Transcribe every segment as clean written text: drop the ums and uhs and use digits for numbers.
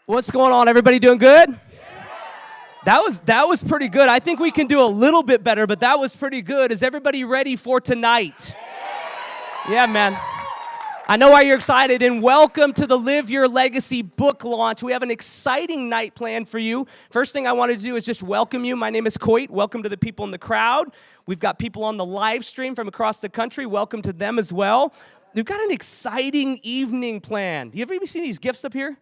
What's going on? Everybody doing good? That was pretty good. I think we can do a little bit better, but that was pretty good. Is everybody ready for tonight? Yeah, man. I know why you're excited, and welcome to the Live Your Legacy book launch. We have an exciting night planned for you. First thing I want to do is just welcome you. My name is Coit. Welcome to the people in the crowd. We've got people on the live stream from across the country. Welcome to them as well. We've got an exciting evening planned. You ever seen these gifts up here?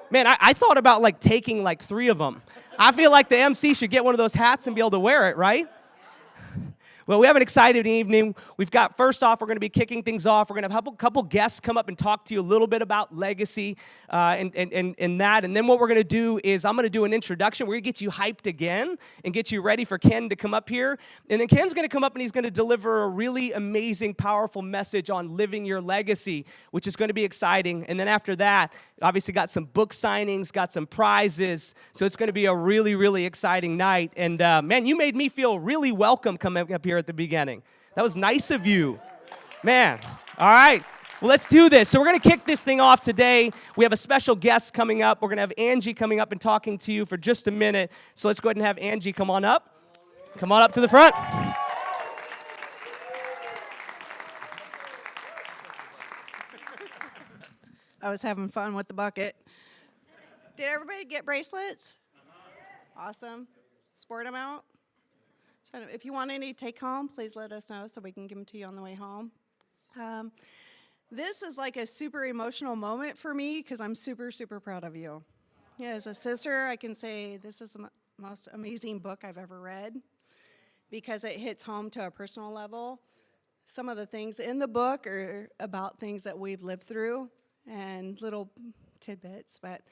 Man, I thought about taking 3 of them. I feel like the MC should get one of those hats and be able to wear it, right? Well, we have an exciting evening. We've got, first off, we're going to be kicking things off. We're going to have a couple guests come up and talk to you a little bit about legacy and that. And then what we're going to do is I'm going to do an introduction. We're going to get you hyped again and get you ready for Ken to come up here. And then Ken's going to come up and he's going to deliver a really amazing, powerful message on living your legacy, which is going to be exciting. And then after that, obviously got some book signings, got some prizes. So it's going to be a really, really exciting night. And man, you made me feel really welcome coming up here at the beginning. That was nice of you. Man, all right. Well, let's do this. So we're going to kick this thing off today. We have a special guest coming up. We're going to have Angie coming up and talking to you for just a minute. So let's go ahead and have Angie come on up. Come on up to the front. I was having fun with the bucket. Did everybody get bracelets? Awesome. Sport them out. If you want any take home, please let us know so we can give them to you on the way home. This is like a super emotional moment for me because I'm super, super proud of you. Yeah, as a sister, I can say this is the most amazing book I've ever read because it hits home to a personal level. Some of the things in the book are about things that we've lived through and little tidbits, but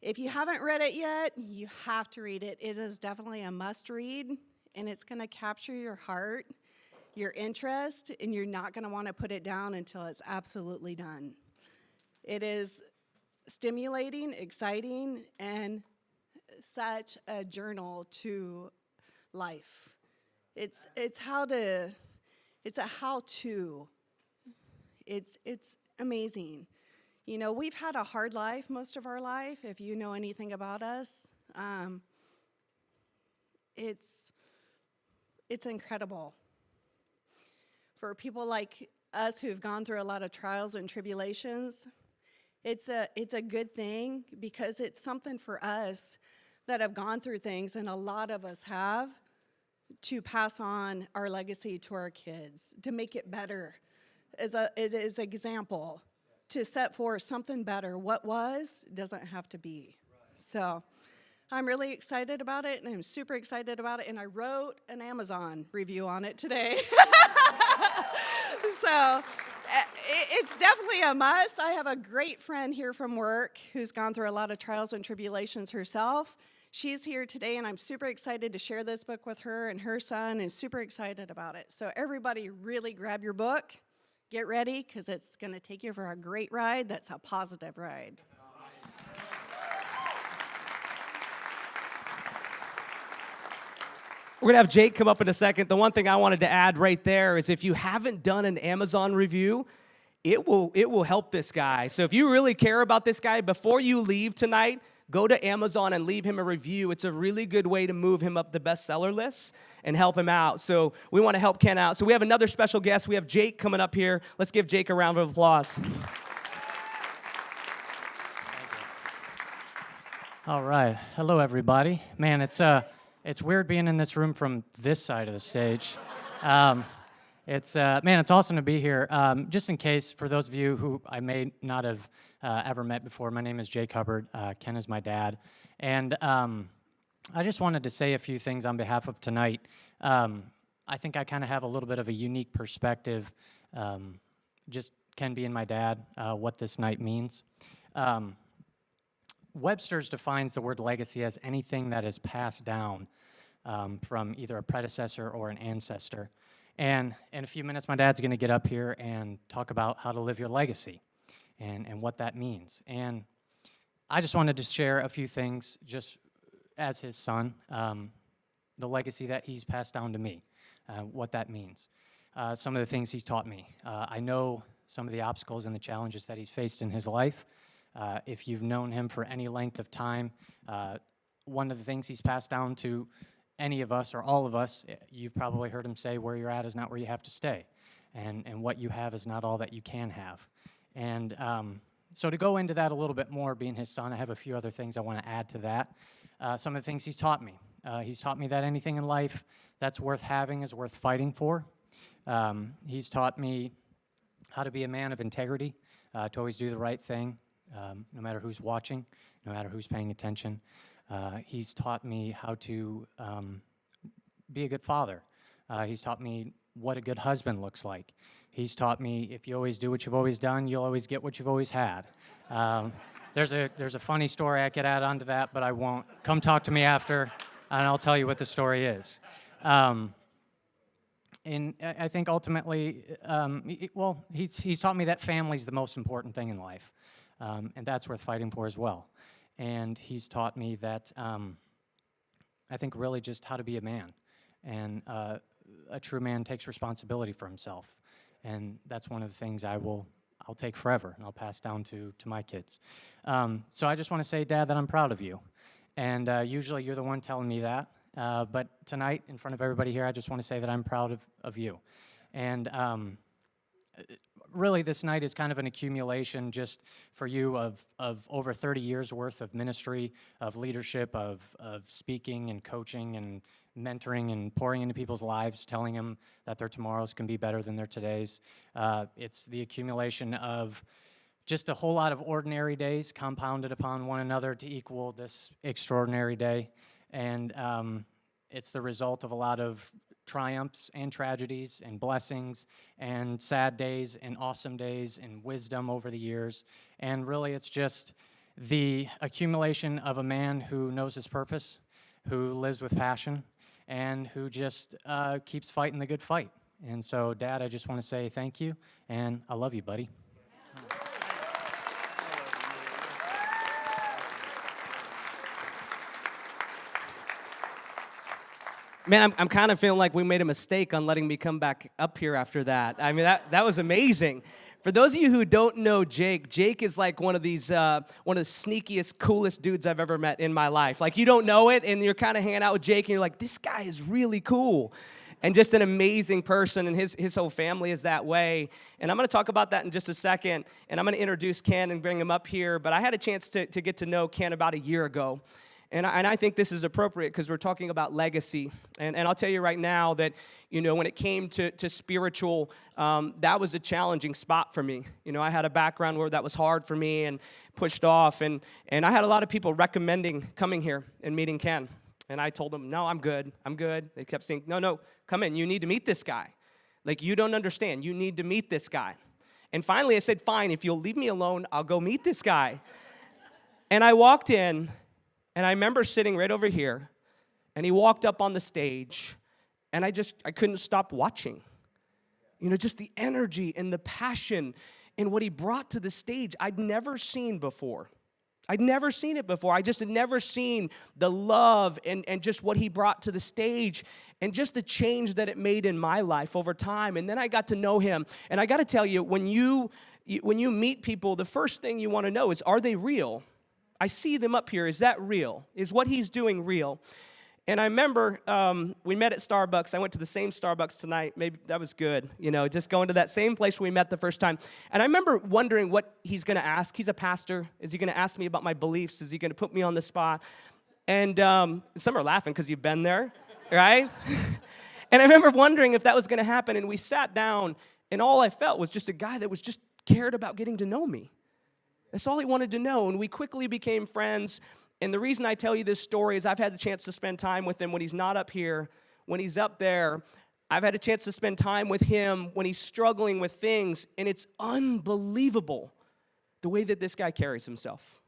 if you haven't read it yet, you have to read it. It is definitely a must read, and it's going to capture your heart, your interest, and you're not going to want to put it down until it's absolutely done. It is stimulating, exciting, and such a journal to life. It's a how-to. It's amazing. You know, we've had a hard life most of our life, if you know anything about us. It's incredible. For people like us who've gone through a lot of trials and tribulations, it's a good thing because it's something for us that have gone through things, and a lot of us have, to pass on our legacy to our kids, to make it better as an example. To set forth something better. What was doesn't have to be. So I'm really excited about it, and I'm super excited about it, and I wrote an Amazon review on it today. So it's definitely a must. I have a great friend here from work who's gone through a lot of trials and tribulations herself. She's here today, and I'm super excited to share this book with her, and her son is super excited about it. So everybody really grab your book. Get ready, because it's going to take you for a great ride. That's a positive ride. We're going to have Jake come up in a second. The one thing I wanted to add right there is if you haven't done an Amazon review, it will help this guy. So if you really care about this guy, before you leave tonight, go to Amazon and leave him a review. It's a really good way to move him up the bestseller list and help him out. So we want to help Ken out. So we have another special guest. We have Jake coming up here. Let's give Jake a round of applause. All right. Hello, everybody. Man, it's weird being in this room from this side of the stage. It's awesome to be here. Just in case, for those of you who I may not have ever met before, my name is Jake Hubbard. Ken is my dad. And I just wanted to say a few things on behalf of tonight. I think I kind of have a little bit of a unique perspective, just Ken being my dad, what this night means. Webster's defines the word legacy as anything that is passed down from either a predecessor or an ancestor. And in a few minutes, my dad's going to get up here and talk about how to live your legacy and what that means. And I just wanted to share a few things just as his son, the legacy that he's passed down to me, what that means. Some of the things he's taught me. I know some of the obstacles and the challenges that he's faced in his life. If you've known him for any length of time, one of the things he's passed down to any of us or all of us, you've probably heard him say, where you're at is not where you have to stay, and what you have is not all that you can have. And so to go into that a little bit more, being his son, I have a few other things I want to add to that. Some of the things he's taught me. He's taught me that anything in life that's worth having is worth fighting for. He's taught me how to be a man of integrity, to always do the right thing, no matter who's watching, no matter who's paying attention. He's taught me how to be a good father. He's taught me what a good husband looks like. He's taught me if you always do what you've always done, you'll always get what you've always had. There's a funny story I could add onto that, but I won't. Come talk to me after, and I'll tell you what the story is. And I think ultimately, he's taught me that family's the most important thing in life, and that's worth fighting for as well. And he's taught me that I think really just how to be a man, and a true man takes responsibility for himself, and that's one of the things I'll take forever, and I'll pass down to my kids. So I just want to say, Dad, that I'm proud of you, and usually you're the one telling me that. But tonight, in front of everybody here, I just want to say that I'm proud of you. And really, this night is kind of an accumulation just for you of over 30 years worth of ministry, of leadership, of speaking and coaching and mentoring and pouring into people's lives, telling them that their tomorrows can be better than their todays. It's the accumulation of just a whole lot of ordinary days compounded upon one another to equal this extraordinary day. And it's the result of a lot of triumphs and tragedies and blessings and sad days and awesome days and wisdom over the years. And really, it's just the accumulation of a man who knows his purpose, who lives with passion, and who just keeps fighting the good fight. And so, Dad, I just want to say thank you, and I love you, buddy. Man, I'm kind of feeling like we made a mistake on letting me come back up here after that. I mean, that was amazing. For those of you who don't know Jake is like one of the sneakiest, coolest dudes I've ever met in my life. Like, you don't know it, and you're kind of hanging out with Jake, and you're like, this guy is really cool. And just an amazing person, and his whole family is that way. And I'm going to talk about that in just a second, and I'm going to introduce Ken and bring him up here. But I had a chance to get to know Ken about a year ago. And I think this is appropriate because we're talking about legacy. And I'll tell you right now that, when it came to spiritual, that was a challenging spot for me. I had a background where that was hard for me and pushed off. And I had a lot of people recommending coming here and meeting Ken. And I told them, no, I'm good. They kept saying, no, come in. You need to meet this guy. Like, you don't understand. You need to meet this guy. And finally, I said, fine, if you'll leave me alone, I'll go meet this guy. And I walked in. And I remember sitting right over here, and he walked up on the stage, and I couldn't stop watching. Just the energy and the passion and what he brought to the stage, I'd never seen before. I'd never seen it before. I just had never seen the love and just what he brought to the stage and just the change that it made in my life over time. And then I got to know him. And I got to tell you, when you meet people, the first thing you want to know is, are they real? I see them up here. Is that real? Is what he's doing real? And I remember we met at Starbucks. I went to the same Starbucks tonight. Maybe that was good, just going to that same place we met the first time. And I remember wondering what he's going to ask. He's a pastor. Is he going to ask me about my beliefs? Is he going to put me on the spot? And some are laughing because you've been there, right? And I remember wondering if that was going to happen. And we sat down, and all I felt was just a guy that was just cared about getting to know me. That's all he wanted to know, and we quickly became friends. And the reason I tell you this story is I've had the chance to spend time with him when he's not up here, when he's up there. I've had a chance to spend time with him when he's struggling with things, and it's unbelievable the way that this guy carries himself.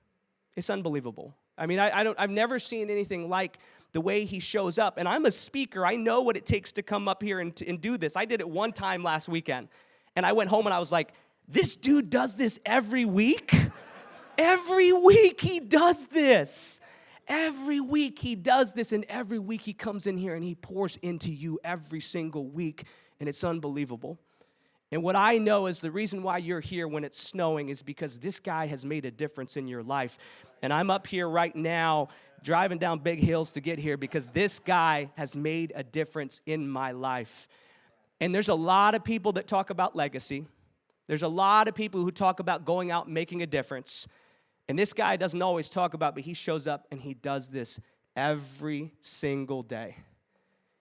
It's unbelievable. I mean, I've never seen anything like the way he shows up. And I'm a speaker. I know what it takes to come up here and do this. I did it one time last weekend, and I went home and I was like, this dude does this every week? Every week he does this. Every week he does this, and every week he comes in here and he pours into you every single week, and it's unbelievable. And what I know is the reason why you're here when it's snowing is because this guy has made a difference in your life. And I'm up here right now driving down big hills to get here because this guy has made a difference in my life. And there's a lot of people that talk about legacy. There's a lot of people who talk about going out and making a difference. And this guy doesn't always talk about, but he shows up and he does this every single day.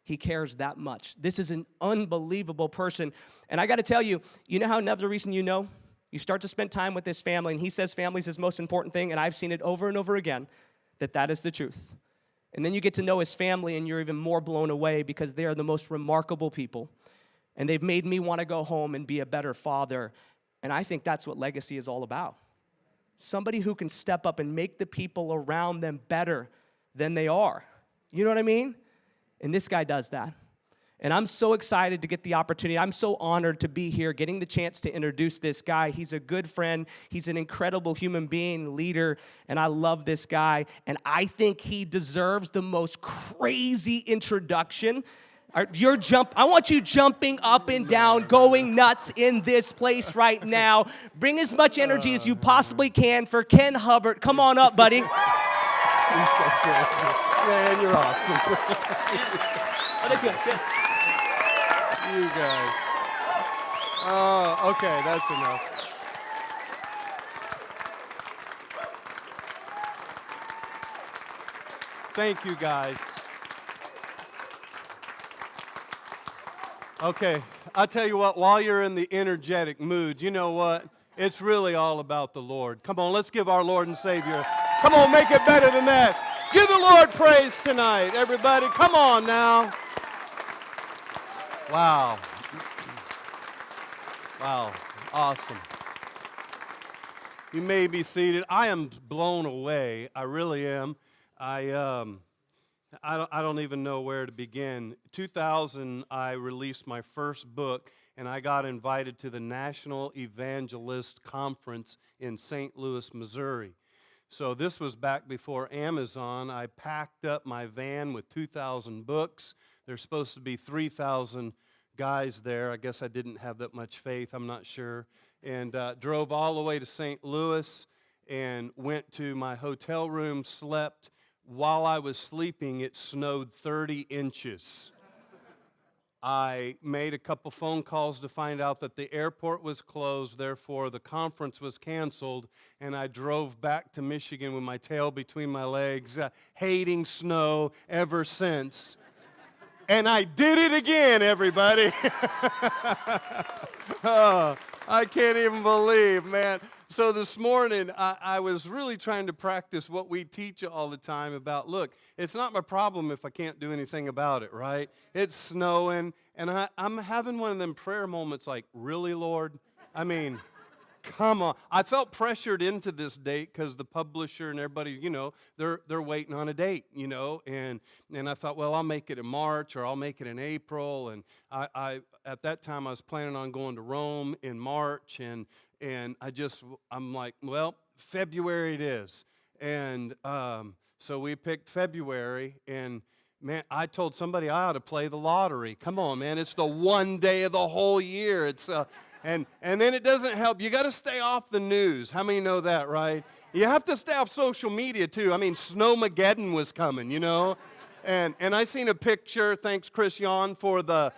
He cares that much. This is an unbelievable person. And I got to tell you, you know how another reason you know? You start to spend time with this family, and he says family is his most important thing, and I've seen it over and over again, that is the truth. And then you get to know his family, and you're even more blown away because they are the most remarkable people. And they've made me want to go home and be a better father. And I think that's what legacy is all about. Somebody who can step up and make the people around them better than they are. You know what I mean? And this guy does that. And I'm so excited to get the opportunity. I'm so honored to be here, getting the chance to introduce this guy. He's a good friend. He's an incredible human being, leader, and I love this guy. And I think he deserves the most crazy introduction. I want you jumping up and down, going nuts in this place right now. Bring as much energy as you possibly can for Ken Hubbard. Come on up, buddy. Man, you're awesome. You guys. Oh, okay, that's enough. Thank you, guys. Okay, I'll tell you what, while you're in the energetic mood, you know what? It's really all about the Lord. Come on, let's give our Lord and Savior. Come on, make it better than that. Give the Lord praise tonight, everybody. Come on now. Wow. Wow, awesome. You may be seated. I am blown away. I really am. I don't even know where to begin. 2000, I released my first book, and I got invited to the National Evangelist Conference in St. Louis, Missouri. So this was back before Amazon. I packed up my van with 2,000 books. There's supposed to be 3,000 guys there. I guess I didn't have that much faith. I'm not sure. And drove all the way to St. Louis and went to my hotel room, slept. While I was sleeping, it snowed 30 inches. I made a couple phone calls to find out that the airport was closed, therefore the conference was canceled, and I drove back to Michigan with my tail between my legs, hating snow ever since. And I did it again, everybody. Oh, I can't even believe, man. So this morning, I was really trying to practice what we teach all the time about, look, it's not my problem if I can't do anything about it, right? It's snowing, and I'm having one of them prayer moments like, really, Lord? I mean, come on. I felt pressured into this date because the publisher and everybody, you know, they're waiting on a date, you know, and I thought, well, I'll make it in March or I'll make it in April, and I at that time I was planning on going to Rome in March, and I'm like, well, February it is. And so we picked February, and man, I told somebody I ought to play the lottery. Come on, man, it's the one day of the whole year. It's and then it doesn't help. You got to stay off the news. How many know that, right? You have to stay off social media too. I mean, Snowmageddon was coming, you know. And I seen a picture. Thanks, Chris Yon, for the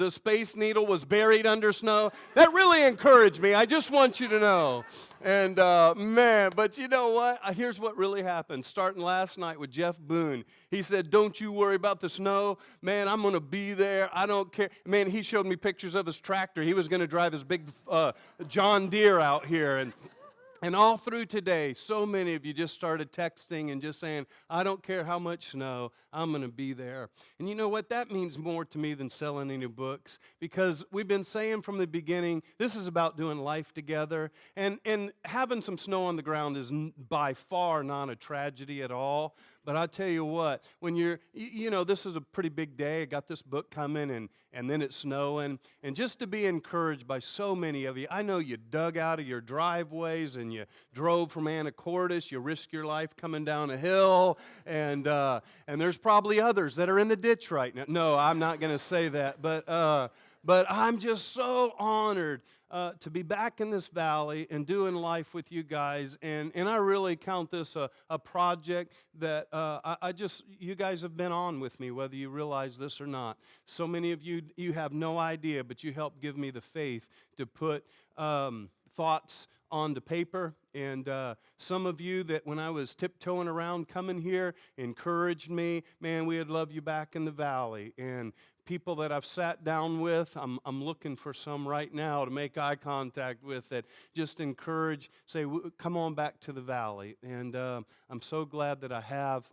Space Needle was buried under snow. That really encouraged me. I just want you to know. And man, but you know what? Here's what really happened. Starting last night with Jeff Boone. He said, don't you worry about the snow. Man, I'm going to be there. I don't care. Man, he showed me pictures of his tractor. He was going to drive his big John Deere out here. And all through today, so many of you just started texting and just saying, I don't care how much snow, I'm going to be there. And you know what? That means more to me than selling any books, because we've been saying from the beginning, this is about doing life together. And having some snow on the ground is by far not a tragedy at all. But I tell you what, when you know, this is a pretty big day. I got this book coming, and then it's snowing. And just to be encouraged by so many of you, I know you dug out of your driveways and you drove from Anacortes. You risked your life coming down a hill. And there's probably others that are in the ditch right now. No, I'm not going to say that. But I'm just so honored to be back in this valley and doing life with you guys. And I really count this a project that you guys have been on with me, whether you realize this or not. So many of you, you have no idea, but you helped give me the faith to put thoughts onto paper. And some of you that when I was tiptoeing around coming here encouraged me. Man, we'd love you back in the valley. And people that I've sat down with, I'm looking for some right now to make eye contact with that just encourage, say, come on back to the valley. And I'm so glad that I have.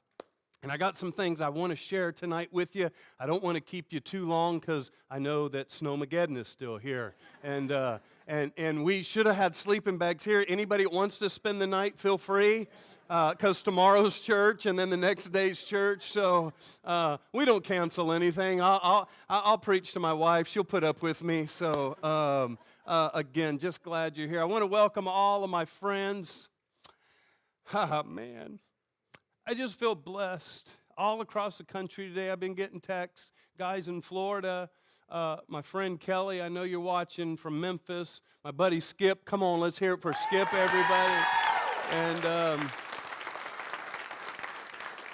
And I got some things I want to share tonight with you. I don't want to keep you too long because I know that Snowmageddon is still here. And we should have had sleeping bags here. Anybody that wants to spend the night, feel free. Because tomorrow's church and then the next day's church, so we don't cancel anything. I'll preach to my wife; she'll put up with me. So again, just glad you're here. I want to welcome all of my friends. Man, I just feel blessed. All across the country today, I've been getting texts. Guys in Florida, my friend Kelly, I know you're watching from Memphis. My buddy Skip, come on, let's hear it for Skip, everybody.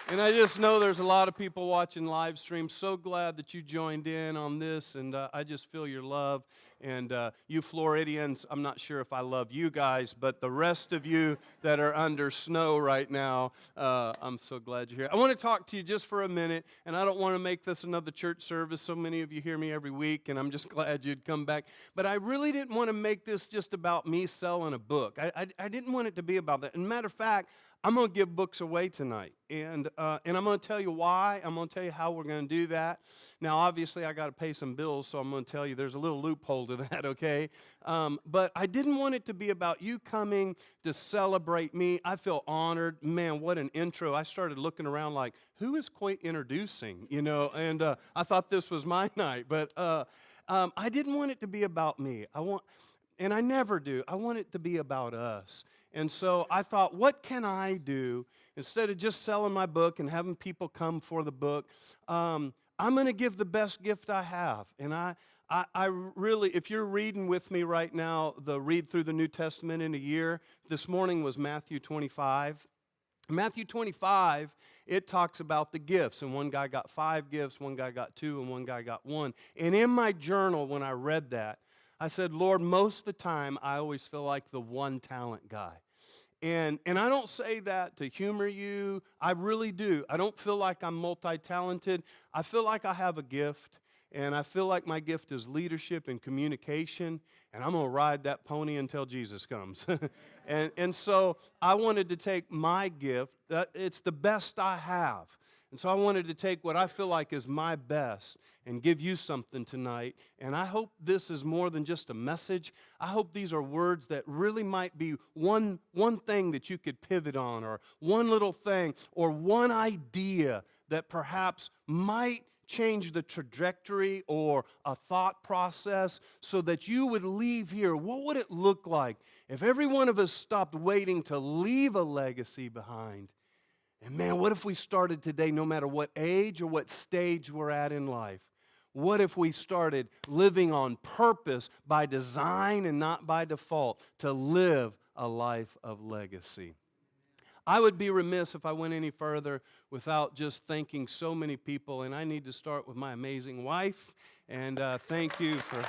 And I just know there's a lot of people watching live stream. So glad that you joined in on this, and I just feel your love. And you Floridians, I'm not sure if I love you guys, but the rest of you that are under snow right now, I'm so glad you're here. I want to talk to you just for a minute, and I don't want to make this another church service. So many of you hear me every week, and I'm just glad you'd come back. But I really didn't want to make this just about me selling a book. I didn't want it to be about that. And matter of fact, I'm going to give books away tonight, and I'm going to tell you why. I'm going to tell you how we're going to do that. Now, obviously, I got to pay some bills, so I'm going to tell you there's a little loophole to that, okay? But I didn't want it to be about you coming to celebrate me. I feel honored. Man, what an intro. I started looking around like, who is Coit introducing, you know? And I thought this was my night, but I didn't want it to be about me. And I never do. I want it to be about us. And so I thought, what can I do instead of just selling my book and having people come for the book? I'm going to give the best gift I have. And I really, if you're reading with me right now, the read through the New Testament in a year, this morning was Matthew 25. Matthew 25, it talks about the gifts. And one guy got 5 gifts, one guy got 2, and one guy got 1. And in my journal, when I read that, I said, Lord, most of the time, I always feel like the one talent guy. And I don't say that to humor you. I really do. I don't feel like I'm multi-talented. I feel like I have a gift, and I feel like my gift is leadership and communication, and I'm going to ride that pony until Jesus comes. and so I wanted to take my gift. It's the best I have. And so I wanted to take what I feel like is my best and give you something tonight. And I hope this is more than just a message. I hope these are words that really might be one thing that you could pivot on, or one little thing, or one idea that perhaps might change the trajectory or a thought process so that you would leave here. What would it look like if every one of us stopped waiting to leave a legacy behind? And man, what if we started today, no matter what age or what stage we're at in life? What if we started living on purpose by design and not by default to live a life of legacy? I would be remiss if I went any further without just thanking so many people, and I need to start with my amazing wife, and thank you for...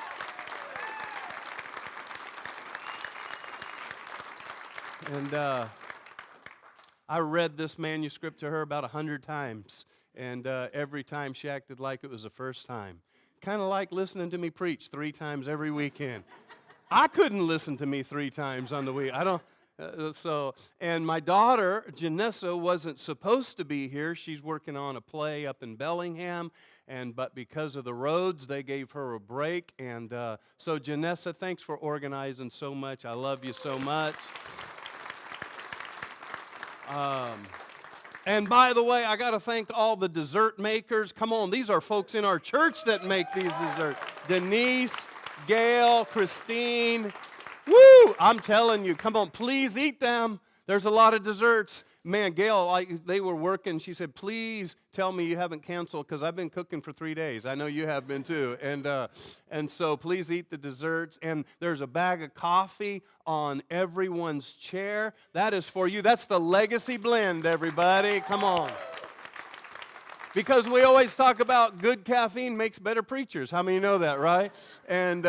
And I read this manuscript to her about 100 times, and every time she acted like it was the first time. Kind of like listening to me preach 3 times every weekend. I couldn't listen to me 3 times on the week. I don't. And my daughter, Janessa, wasn't supposed to be here. She's working on a play up in Bellingham, but because of the roads, they gave her a break. And so, Janessa, thanks for organizing so much. I love you so much. And by the way, I got to thank all the dessert makers. Come on, these are folks in our church that make these desserts. Denise, Gail, Christine. Woo! I'm telling you, come on, please eat them. There's a lot of desserts. Man, Gail, like they were working. She said, please tell me you haven't canceled because I've been cooking for 3 days. I know you have been too. And so please eat the desserts. And there's a bag of coffee on everyone's chair. That is for you. That's the Legacy Blend, everybody. Come on. Because we always talk about good caffeine makes better preachers. How many know that, right? And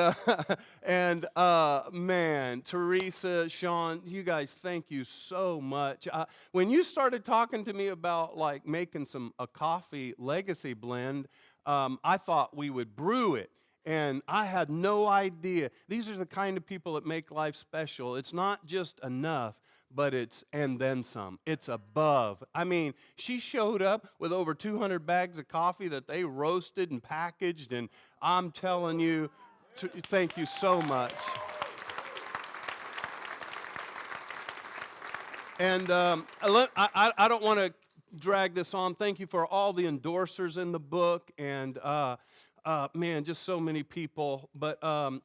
man, Teresa, Sean, you guys, thank you so much. When you started talking to me about like making a coffee legacy blend, I thought we would brew it. And I had no idea. These are the kind of people that make life special. It's not just enough, but it's and then some. It's above. I mean, she showed up with over 200 bags of coffee that they roasted and packaged, and I'm telling you, thank you so much. And I don't want to drag this on. Thank you for all the endorsers in the book, and man, just so many people. But I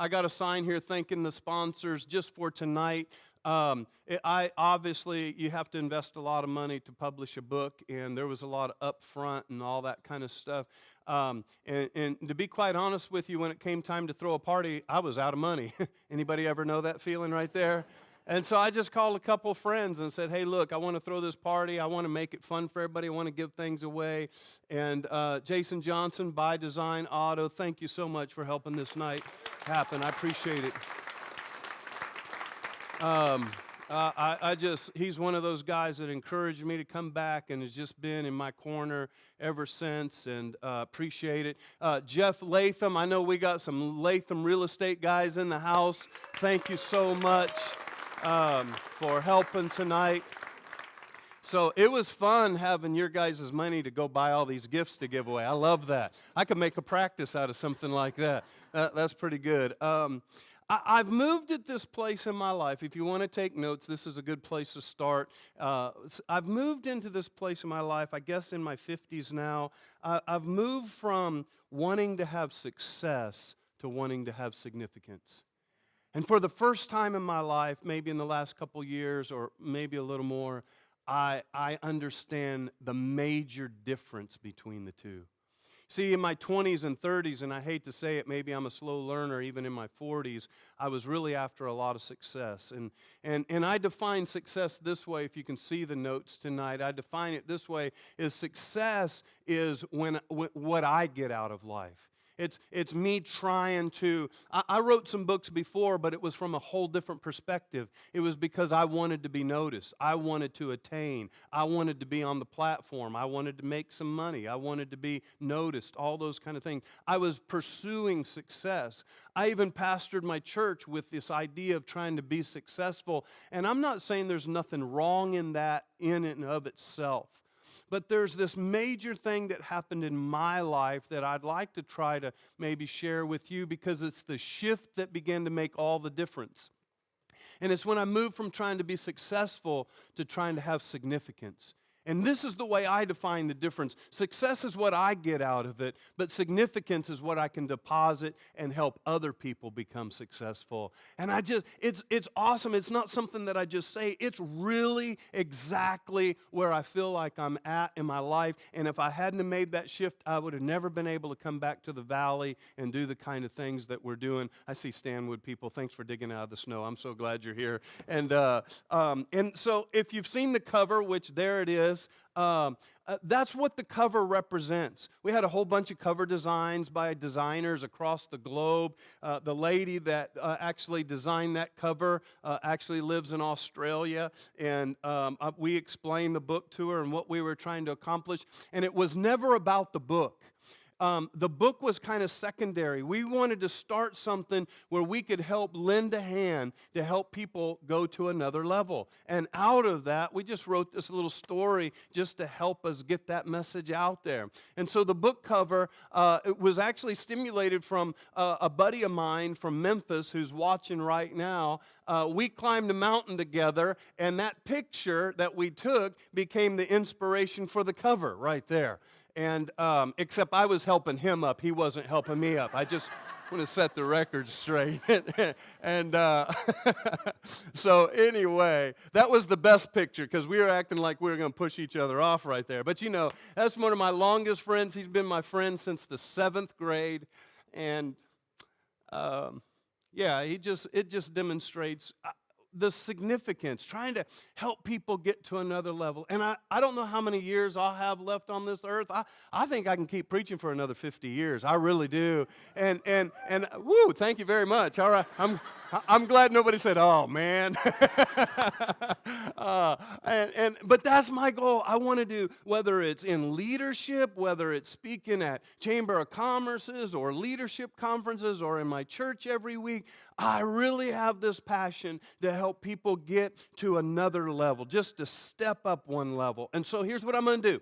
got a sign here thanking the sponsors just for tonight. Obviously, you have to invest a lot of money to publish a book, and there was a lot of upfront and all that kind of stuff. And to be quite honest with you, when it came time to throw a party, I was out of money. Anybody ever know that feeling right there? And so I just called a couple friends and said, hey, look, I want to throw this party. I want to make it fun for everybody. I want to give things away. And Jason Johnson, By Design Auto, thank you so much for helping this night happen. I appreciate it. He's one of those guys that encouraged me to come back and has just been in my corner ever since, and appreciate it. Jeff Latham, I know we got some Latham real estate guys in the house. Thank you so much for helping tonight. So it was fun having your guys' money to go buy all these gifts to give away. I love that. I could make a practice out of something like that. That's pretty good. I've moved at this place in my life. If you want to take notes, this is a good place to start. I've moved into this place in my life, I guess in my 50s now. I've moved from wanting to have success to wanting to have significance. And for the first time in my life, maybe in the last couple years or maybe a little more, I understand the major difference between the two. See, in my 20s and 30s, and I hate to say it, maybe I'm a slow learner, even in my 40s, I was really after a lot of success. And I define success this way, if you can see the notes tonight. I define it this way, is success is what I get out of life. It's me trying to, I wrote some books before, but it was from a whole different perspective. It was because I wanted to be noticed. I wanted to attain. I wanted to be on the platform. I wanted to make some money. I wanted to be noticed, all those kind of things. I was pursuing success. I even pastored my church with this idea of trying to be successful. And I'm not saying there's nothing wrong in that in and of itself. But there's this major thing that happened in my life that I'd like to try to maybe share with you, because it's the shift that began to make all the difference. And it's when I moved from trying to be successful to trying to have significance. And this is the way I define the difference. Success is what I get out of it, but significance is what I can deposit and help other people become successful. And it's awesome. It's not something that I just say. It's really exactly where I feel like I'm at in my life. And if I hadn't have made that shift, I would have never been able to come back to the valley and do the kind of things that we're doing. I see Stanwood people. Thanks for digging out of the snow. I'm so glad you're here. And so if you've seen the cover, which there it is, that's what the cover represents. We had a whole bunch of cover designs by designers across the globe. The lady that actually designed that cover actually lives in Australia, and we explained the book to her and what we were trying to accomplish, and it was never about the book. The book was kind of secondary. We wanted to start something where we could help lend a hand to help people go to another level. And out of that, we just wrote this little story just to help us get that message out there. And so the book cover it was actually stimulated from a buddy of mine from Memphis who's watching right now. We climbed a mountain together, and that picture that we took became the inspiration for the cover right there. And except I was helping him up. He wasn't helping me up. want to set the record straight. And so anyway, that was the best picture because we were acting like we were going to push each other off right there. But you know, that's one of my longest friends. He's been my friend since the 7th grade. And yeah, it just demonstrates the significance, trying to help people get to another level. And I don't know how many years I'll have left on this earth. I think I can keep preaching for another 50 years. I really do. And woo, thank you very much. All right, I'm glad nobody said, "Oh man." But that's my goal. I want to do, whether it's in leadership, whether it's speaking at Chamber of Commerce's or leadership conferences or in my church every week. I really have this passion to help people get to another level, just to step up one level. And so here's what I'm going to do.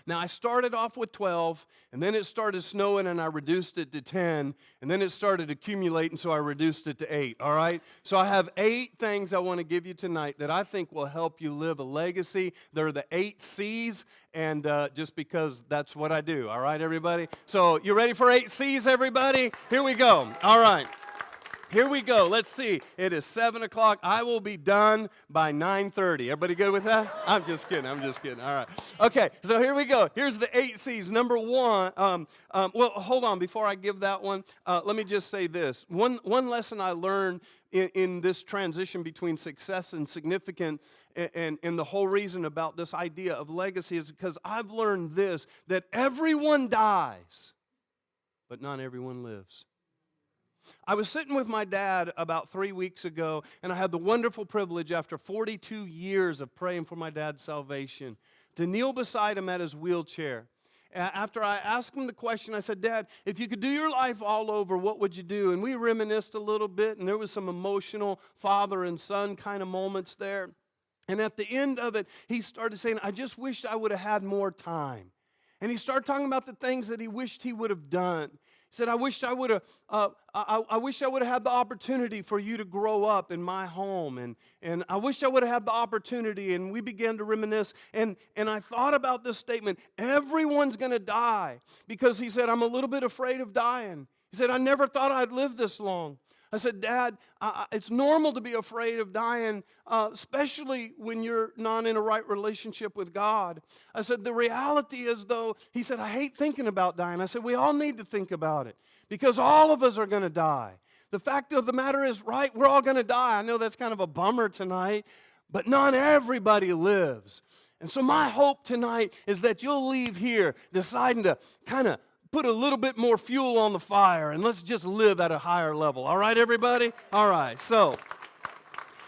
Now, I started off with 12, and then it started snowing, and I reduced it to 10, and then it started accumulating, so I reduced it to 8, all right? So I have 8 things I want to give you tonight that I think will help you live a legacy. They're the 8 C's, and just because that's what I do, all right, everybody? So you ready for 8 C's, everybody? Here we go. All right. Here we go. Let's see. It is 7 o'clock. I will be done by 9:30. Everybody good with that? I'm just kidding. All right. Okay, so here we go. Here's the 8 C's. Number 1. Well, hold on. Before I give that one, let me just say this. One lesson I learned in this transition between success and significant, and the whole reason about this idea of legacy is because I've learned this, that everyone dies, but not everyone lives. I was sitting with my dad about 3 weeks ago, and I had the wonderful privilege, after 42 years of praying for my dad's salvation, to kneel beside him at his wheelchair. After I asked him the question, I said, "Dad, if you could do your life all over, what would you do?" And we reminisced a little bit, and there was some emotional father and son kind of moments there. And at the end of it, he started saying, "I just wished I would have had more time." And he started talking about the things that he wished he would have done. He said, I wish I would have had the opportunity for you to grow up in my home, and I wish I would have had the opportunity." And we began to reminisce, and I thought about this statement, everyone's going to die, because he said, "I'm a little bit afraid of dying." He said, "I never thought I'd live this long." I said, "Dad, it's normal to be afraid of dying, especially when you're not in a right relationship with God." I said, "The reality is, though," he said, "I hate thinking about dying." I said, "We all need to think about it, because all of us are going to die. The fact of the matter is, right, we're all going to die." I know that's kind of a bummer tonight, but not everybody lives. And so my hope tonight is that you'll leave here deciding to kind of put a little bit more fuel on the fire, and let's just live at a higher level. All right, everybody? All right, so,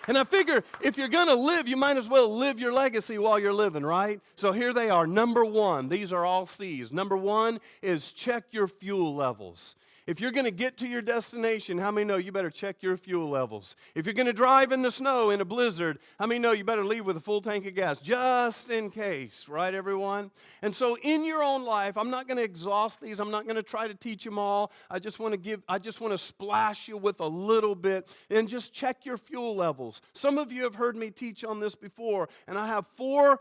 and I figure if you're going to live, you might as well live your legacy while you're living, right? So here they are. Number 1, these are all C's. Number 1 is check your fuel levels. If you're going to get to your destination, how many know you better check your fuel levels? If you're going to drive in the snow in a blizzard, how many know you better leave with a full tank of gas, just in case, right, everyone? And so in your own life, I'm not going to exhaust these. I'm not going to try to teach them all. I just want to splash you with a little bit, and just check your fuel levels. Some of you have heard me teach on this before, and I have four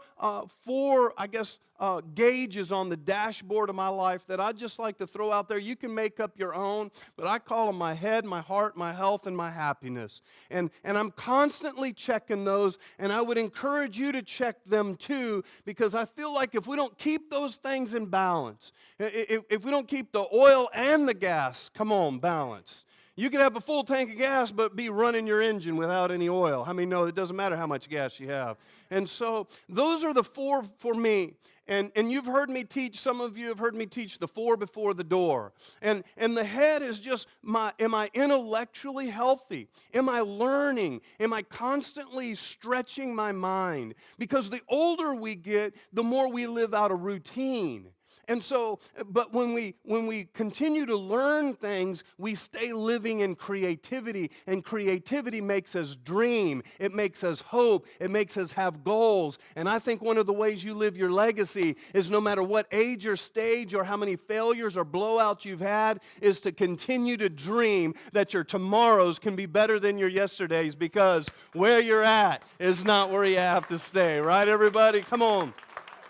gauges on the dashboard of my life that I just like to throw out there. You can make up your own, but I call them my head, my heart, my health, and my happiness. And I'm constantly checking those, and I would encourage you to check them too, because I feel like if we don't keep those things in balance, if we don't keep the oil and the gas, balanced. You could have a full tank of gas but be running your engine without any oil. How many know it doesn't matter how much gas you have? And so those are the 4 for me. And you've heard me teach, some of you have heard me teach the 4 before the door. And the head is just, am I intellectually healthy? Am I learning? Am I constantly stretching my mind? Because the older we get, the more we live out a routine. And so, but when we continue to learn things, we stay living in creativity, and creativity makes us dream. It makes us hope. It makes us have goals. And I think one of the ways you live your legacy is, no matter what age or stage or how many failures or blowouts you've had, is to continue to dream that your tomorrows can be better than your yesterdays, because where you're at is not where you have to stay. Right, everybody? Come on.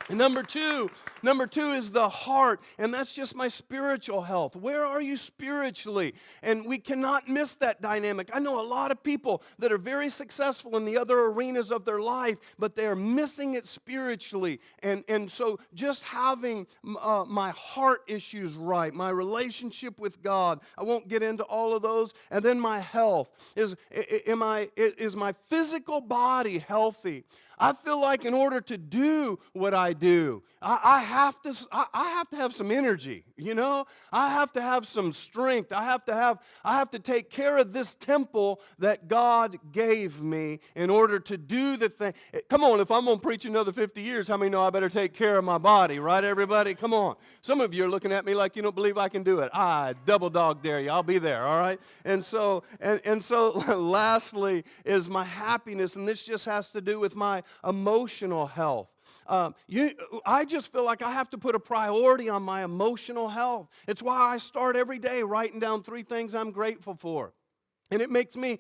And number two is the heart, and that's just my spiritual health. Where are you spiritually? And we cannot miss that dynamic. I know a lot of people that are very successful in the other arenas of their life, but they are missing it spiritually. And so just having my heart issues right, my relationship with God, I won't get into all of those. And then my health. Is my physical body healthy? I feel like in order to do what I do, I have to have some energy, you know? I have to have some strength. I have to take care of this temple that God gave me in order to do the thing. Come on, if I'm going to preach another 50 years, how many know I better take care of my body, right, everybody? Come on. Some of you are looking at me like you don't believe I can do it. I double dog dare you. I'll be there, all right? And so lastly is my happiness, and this just has to do with my emotional health. I just feel like I have to put a priority on my emotional health. It's why I start every day writing down 3 things I'm grateful for. And it makes me,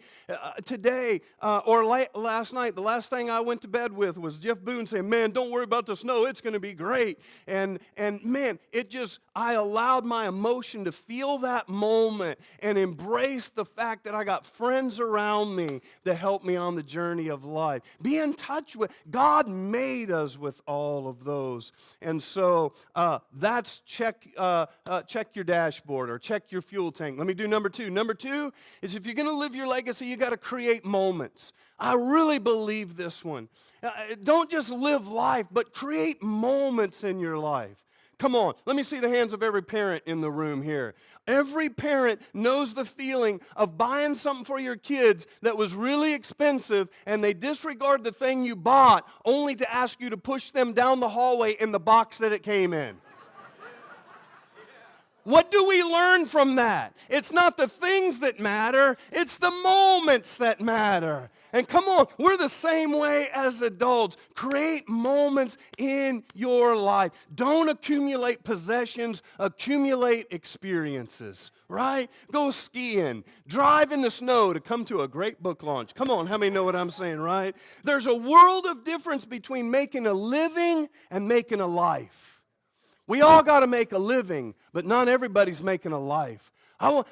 today, last night, the last thing I went to bed with was Jeff Boone saying, man, don't worry about the snow, it's going to be great. And man, I allowed my emotion to feel that moment and embrace the fact that I got friends around me that help me on the journey of life. Be in touch with, God made us with all of those. And so that's check your dashboard or check your fuel tank. Let me do number 2. Number 2 is if you're going to live your legacy, you got to create moments. I really believe this one. Don't just live life, but create moments in your life. Come on, let me see the hands of every parent in the room here. Every parent knows the feeling of buying something for your kids that was really expensive and they disregard the thing you bought only to ask you to push them down the hallway in the box that it came in. What do we learn from that? It's not the things that matter, it's the moments that matter. And come on, we're the same way as adults. Create moments in your life. Don't accumulate possessions, accumulate experiences, right? Go skiing, drive in the snow to come to a great book launch. Come on, how many know what I'm saying, right? There's a world of difference between making a living and making a life. We all got to make a living, but not everybody's making a life.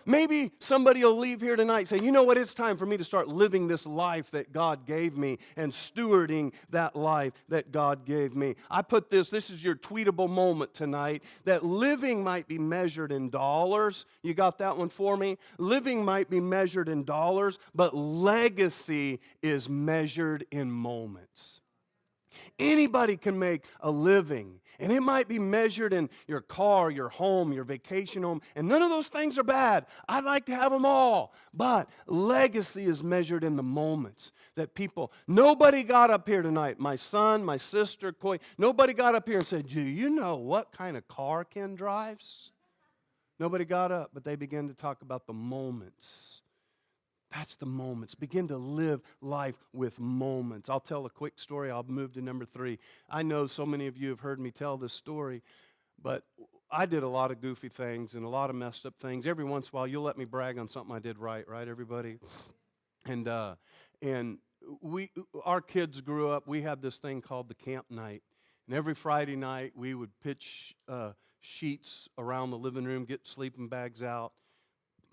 Maybe somebody will leave here tonight saying, you know what, it's time for me to start living this life that God gave me and stewarding that life that God gave me. I put this is your tweetable moment tonight, that living might be measured in dollars. You got that one for me? Living might be measured in dollars, but legacy is measured in moments. Anybody can make a living, and it might be measured in your car, your home, your vacation home, and none of those things are bad. I'd like to have them all, but legacy is measured in the moments that nobody got up here tonight, my son, my sister, Coy, nobody got up here and said, do you know what kind of car Ken drives? Nobody got up, but they began to talk about the moments. That's the moments. Begin to live life with moments. I'll tell a quick story. I'll move to number 3. I know so many of you have heard me tell this story, but I did a lot of goofy things and a lot of messed up things. Every once in a while, you'll let me brag on something I did right, everybody? And our kids grew up, we had this thing called the camp night. And every Friday night, we would pitch sheets around the living room, get sleeping bags out.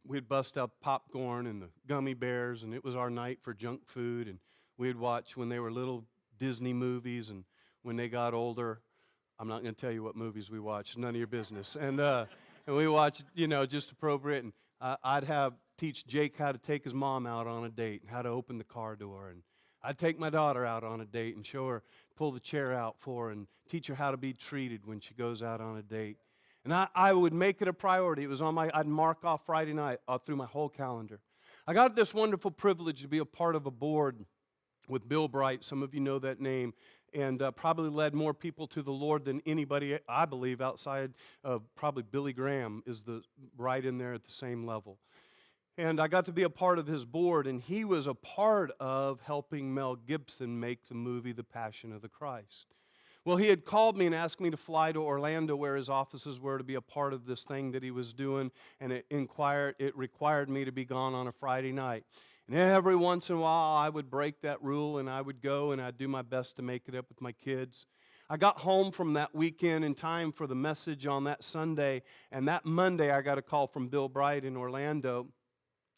We'd bust out popcorn and the gummy bears, and it was our night for junk food. And we'd watch when they were little Disney movies, and when they got older, I'm not going to tell you what movies we watched, none of your business. And we watched, just appropriate. And I'd teach Jake how to take his mom out on a date and how to open the car door. And I'd take my daughter out on a date and show her, pull the chair out for her, and teach her how to be treated when she goes out on a date. And I would make it a priority. It was I'd mark off Friday night through my whole calendar. I got this wonderful privilege to be a part of a board with Bill Bright. Some of you know that name. And probably led more people to the Lord than anybody, I believe, outside of probably Billy Graham is right in there at the same level. And I got to be a part of his board, and he was a part of helping Mel Gibson make the movie The Passion of the Christ. Well, he had called me and asked me to fly to Orlando where his offices were to be a part of this thing that he was doing, and it required me to be gone on a Friday night. And every once in a while, I would break that rule, and I would go, and I'd do my best to make it up with my kids. I got home from that weekend in time for the message on that Sunday, and that Monday I got a call from Bill Bright in Orlando.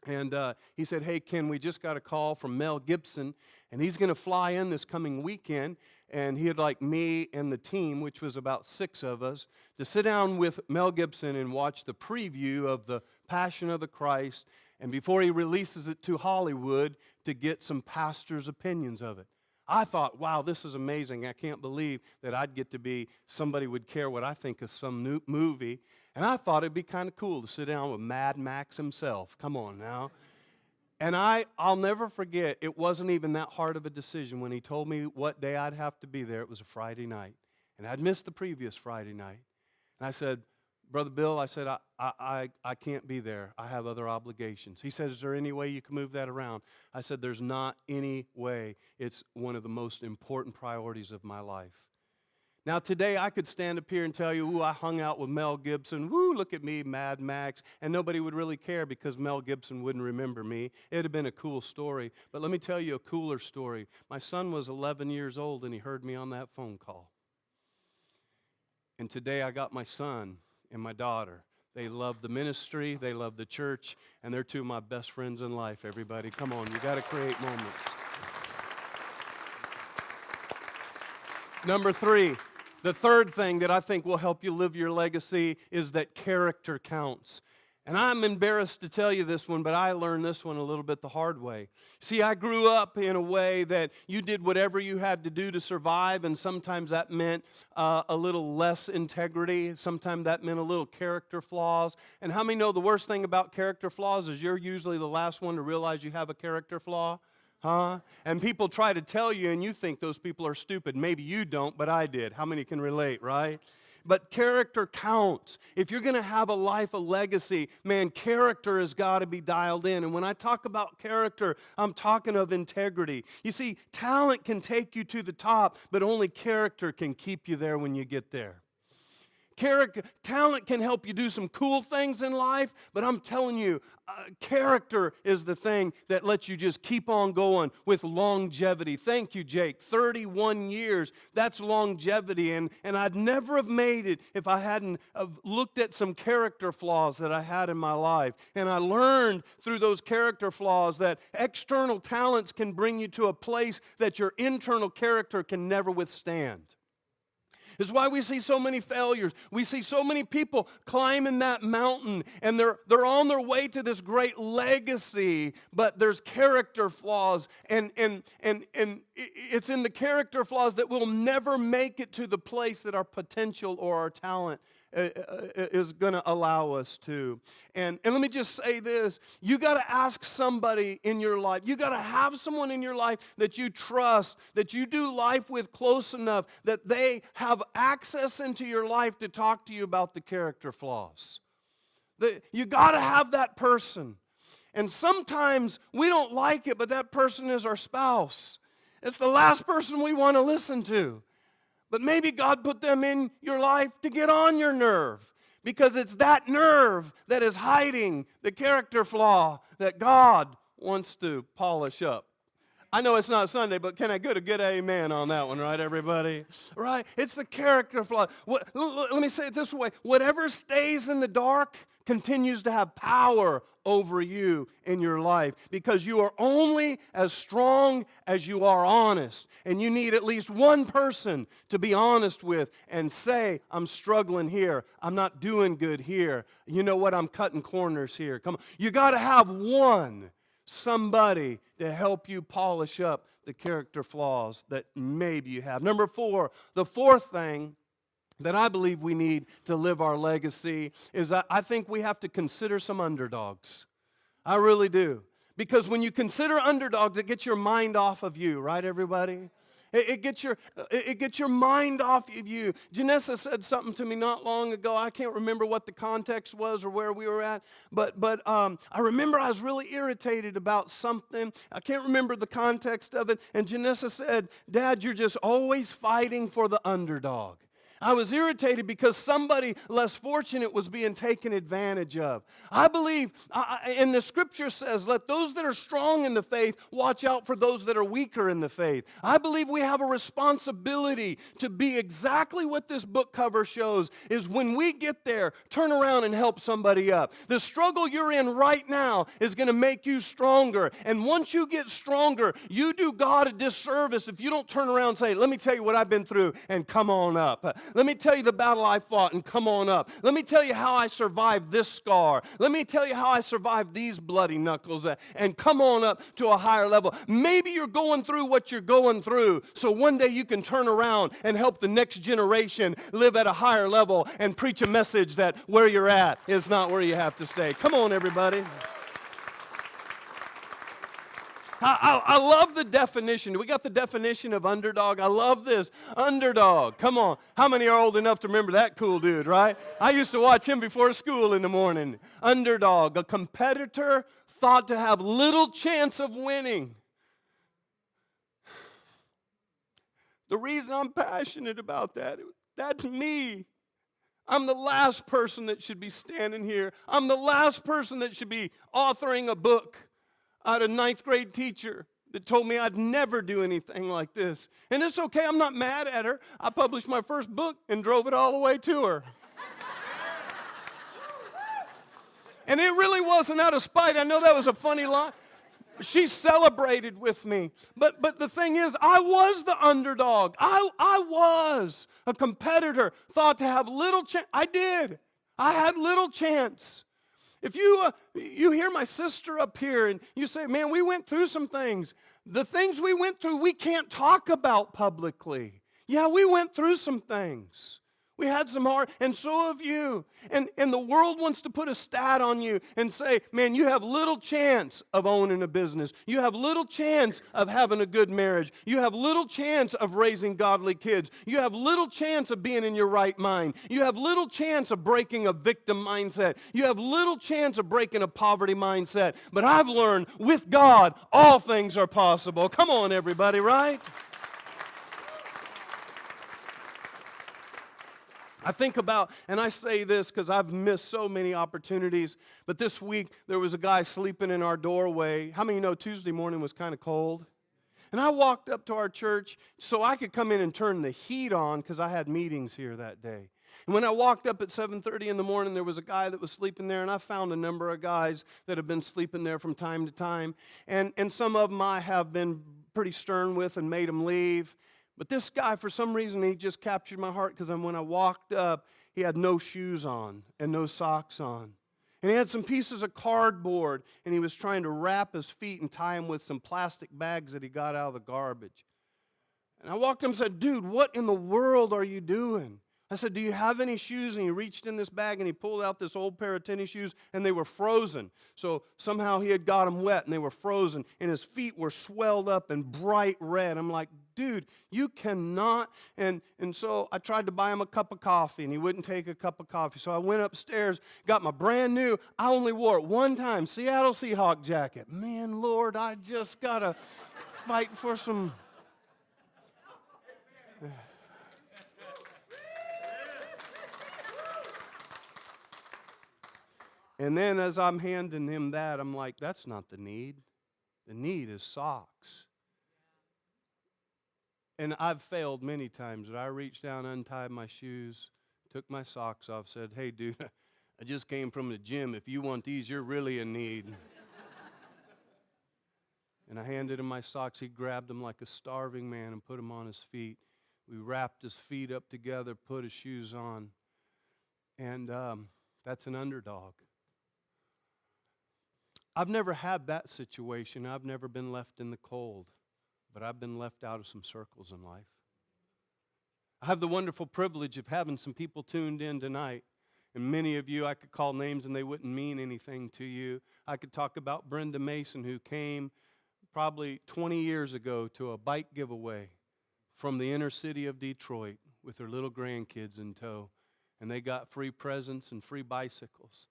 And he said, hey, Ken, we just got a call from Mel Gibson, and he's going to fly in this coming weekend. And he'd like me and the team, which was about 6 of us, to sit down with Mel Gibson and watch the preview of the Passion of the Christ, and before he releases it to Hollywood, to get some pastors' opinions of it. I thought, wow, this is amazing. I can't believe that I'd get to be, somebody would care what I think of some new movie. And I thought it'd be kind of cool to sit down with Mad Max himself. Come on now. And I'll never forget, it wasn't even that hard of a decision when he told me what day I'd have to be there. It was a Friday night. And I'd missed the previous Friday night. And I said, Brother Bill, I said, I can't be there. I have other obligations. He said, is there any way you can move that around? I said, there's not any way. It's one of the most important priorities of my life. Now, today I could stand up here and tell you, ooh, I hung out with Mel Gibson. Woo, look at me, Mad Max. And nobody would really care because Mel Gibson wouldn't remember me. It would have been a cool story. But let me tell you a cooler story. My son was 11 years old, and he heard me on that phone call. And today I got my son and my daughter. They love the ministry, they love the church, and they're 2 of my best friends in life, everybody. Come on, you got to create moments. Number 3, the third thing that I think will help you live your legacy is that character counts. And I'm embarrassed to tell you this one, but I learned this one a little bit the hard way. See, I grew up in a way that you did whatever you had to do to survive, and sometimes that meant a little less integrity. Sometimes that meant a little character flaws. And how many know the worst thing about character flaws is you're usually the last one to realize you have a character flaw? Huh? And people try to tell you, and you think those people are stupid. Maybe you don't, but I did. How many can relate, right? But character counts. If you're going to have a life, a legacy, man, character has got to be dialed in. And when I talk about character, I'm talking of integrity. You see, talent can take you to the top, but only character can keep you there when you get there. Talent can help you do some cool things in life, but I'm telling you, character is the thing that lets you just keep on going with longevity. Thank you, Jake. 31 years, that's longevity, and I'd never have made it if I hadn't have looked at some character flaws that I had in my life. And I learned through those character flaws that external talents can bring you to a place that your internal character can never withstand. It's why we see so many failures. We see so many people climbing that mountain, and they're on their way to this great legacy, but there's character flaws, and it's in the character flaws that we'll never make it to the place that our potential or our talent is going to allow us to. And let me just say this. You got to ask somebody in your life. You got to have someone in your life that you trust, that you do life with close enough that they have access into your life to talk to you about the character flaws. You got to have that person. And sometimes we don't like it, but that person is our spouse. It's the last person we want to listen to. But maybe God put them in your life to get on your nerve, because it's that nerve that is hiding the character flaw that God wants to polish up. I know it's not Sunday, but can I get a good amen on that one, right, everybody? Right? It's the character flaw. Let me say it this way. Whatever stays in the dark continues to have power over you in your life, because you are only as strong as you are honest. And you need at least one person to be honest with and say, I'm struggling here. I'm not doing good here. You know what? I'm cutting corners here. Come on. You got to have somebody to help you polish up the character flaws that maybe you have. Number 4, the fourth thing that I believe we need to live our legacy is I think we have to consider some underdogs. I really do. Because when you consider underdogs, it gets your mind off of you, right, everybody? It gets your mind off of you. Janessa said something to me not long ago. I can't remember what the context was or where we were at, but I remember I was really irritated about something. I can't remember the context of it. And Janessa said, Dad, you're just always fighting for the underdog. I was irritated because somebody less fortunate was being taken advantage of. I believe, and the scripture says, let those that are strong in the faith watch out for those that are weaker in the faith. I believe we have a responsibility to be exactly what this book cover shows, is when we get there, turn around and help somebody up. The struggle you're in right now is going to make you stronger. And once you get stronger, you do God a disservice if you don't turn around and say, let me tell you what I've been through and come on up. Let me tell you the battle I fought and come on up. Let me tell you how I survived this scar. Let me tell you how I survived these bloody knuckles and come on up to a higher level. Maybe you're going through what you're going through, so one day you can turn around and help the next generation live at a higher level and preach a message that where you're at is not where you have to stay. Come on, everybody. I love the definition. We got the definition of underdog. I love this. Underdog. Come on. How many are old enough to remember that cool dude, right? I used to watch him before school in the morning. Underdog, a competitor thought to have little chance of winning. The reason I'm passionate about that, that's me. I'm the last person that should be standing here. I'm the last person that should be authoring a book. I had a 9th grade teacher that told me I'd never do anything like this. And it's okay, I'm not mad at her. I published my first book and drove it all the way to her. And it really wasn't out of spite. I know that was a funny line. She celebrated with me. But the thing is, I was the underdog. I was a competitor, thought to have little chance. I did. I had little chance. If you hear my sister up here and you say, man, we went through some things. The things we went through, we can't talk about publicly. Yeah, we went through some things. We had some hard, and so have you. And the world wants to put a stat on you and say, man, you have little chance of owning a business. You have little chance of having a good marriage. You have little chance of raising godly kids. You have little chance of being in your right mind. You have little chance of breaking a victim mindset. You have little chance of breaking a poverty mindset. But I've learned with God, all things are possible. Come on, everybody, right? I think about, and I say this because I've missed so many opportunities, but this week there was a guy sleeping in our doorway. How many know Tuesday morning was kind of cold? And I walked up to our church so I could come in and turn the heat on because I had meetings here that day. And when I walked up at 7:30 in the morning, there was a guy that was sleeping there, and I found a number of guys that have been sleeping there from time to time. And some of them I have been pretty stern with and made them leave. But this guy, for some reason, he just captured my heart because when I walked up, he had no shoes on and no socks on. And he had some pieces of cardboard, and he was trying to wrap his feet and tie them with some plastic bags that he got out of the garbage. And I walked up and said, dude, what in the world are you doing? I said, do you have any shoes? And he reached in this bag and he pulled out this old pair of tennis shoes, and they were frozen. So somehow he had got them wet and they were frozen, and his feet were swelled up and bright red. I'm like, dude, you cannot. And so I tried to buy him a cup of coffee, and he wouldn't take a cup of coffee. So I went upstairs, got my brand new, I only wore it one time, Seattle Seahawk jacket. Man, Lord, I just got to fight for some... And then as I'm handing him that, I'm like, that's not the need. The need is socks. And I've failed many times. But I reached down, untied my shoes, took my socks off, said, hey, dude, I just came from the gym. If you want these, you're really in need. And I handed him my socks. He grabbed them like a starving man and put them on his feet. We wrapped his feet up together, put his shoes on. And that's an underdog. I've never had that situation. I've never been left in the cold, but I've been left out of some circles in life. I have the wonderful privilege of having some people tuned in tonight, and many of you, I could call names and they wouldn't mean anything to you. I could talk about Brenda Mason, who came probably 20 years ago to a bike giveaway from the inner city of Detroit with her little grandkids in tow, and they got free presents and free bicycles.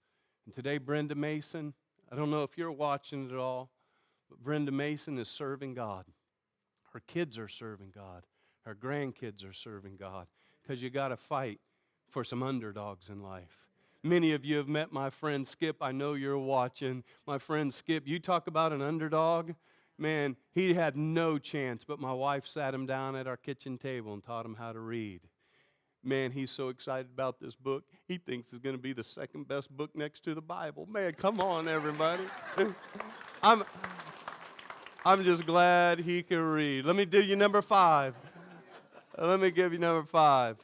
And today, Brenda Mason, I don't know if you're watching it at all, but Brenda Mason is serving God. Her kids are serving God. Her grandkids are serving God. because you got to fight for some underdogs in life. Many of you have met my friend Skip. I know you're watching. My friend Skip, you talk about an underdog. Man, he had no chance, but my wife sat him down at our kitchen table and taught him how to read. Man, he's so excited about this book. He thinks it's going to be the second best book next to the Bible. Man, come on, everybody. I'm just glad he can read. Let me do you number 5. Let me give you number 5.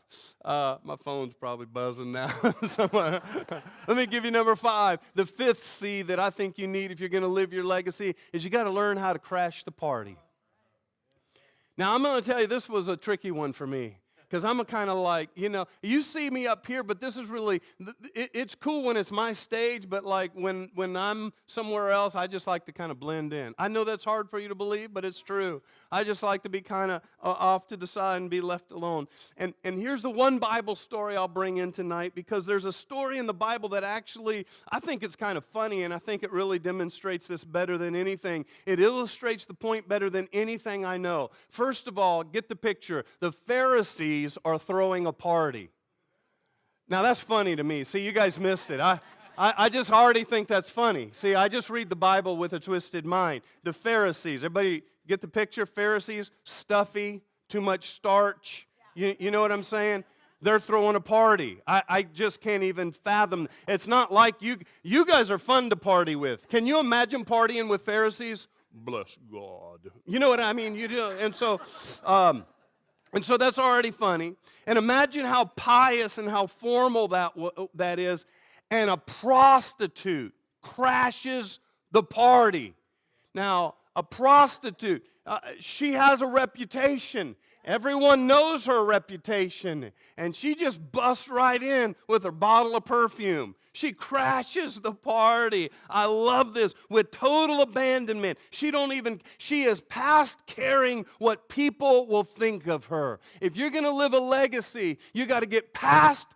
My phone's probably buzzing now somewhere. Let me give you number 5. The 5th C that I think you need if you're going to live your legacy is you got to learn how to crash the party. Now, I'm going to tell you, this was a tricky one for me. Because I'm a kind of like, you see me up here, but this is really, it's cool when it's my stage, but like when I'm somewhere else, I just like to kind of blend in. I know that's hard for you to believe, but it's true. I just like to be kind of off to the side and be left alone. And here's the one Bible story I'll bring in tonight, because there's a story in the Bible that actually, I think it's kind of funny, and I think it really demonstrates this better than anything. It illustrates the point better than anything I know. First of all, get the picture. The Pharisees are throwing a party. Now that's funny to me. See, you guys missed it. I just already think that's funny. See, I just read the Bible with a twisted mind. The Pharisees, everybody get the picture? Pharisees, stuffy, too much starch. You know what I'm saying? They're throwing a party. I just can't even fathom. It's not like you guys are fun to party with. Can you imagine partying with Pharisees? Bless God. You know what I mean? You do. And so that's already funny. And imagine how pious and how formal that is. And a prostitute crashes the party. Now, a prostitute, she has a reputation. Everyone knows her reputation. And she just busts right in with her bottle of perfume. She crashes the party. I love this. With total abandonment. She is past caring what people will think of her. If you're going to live a legacy, you got to get past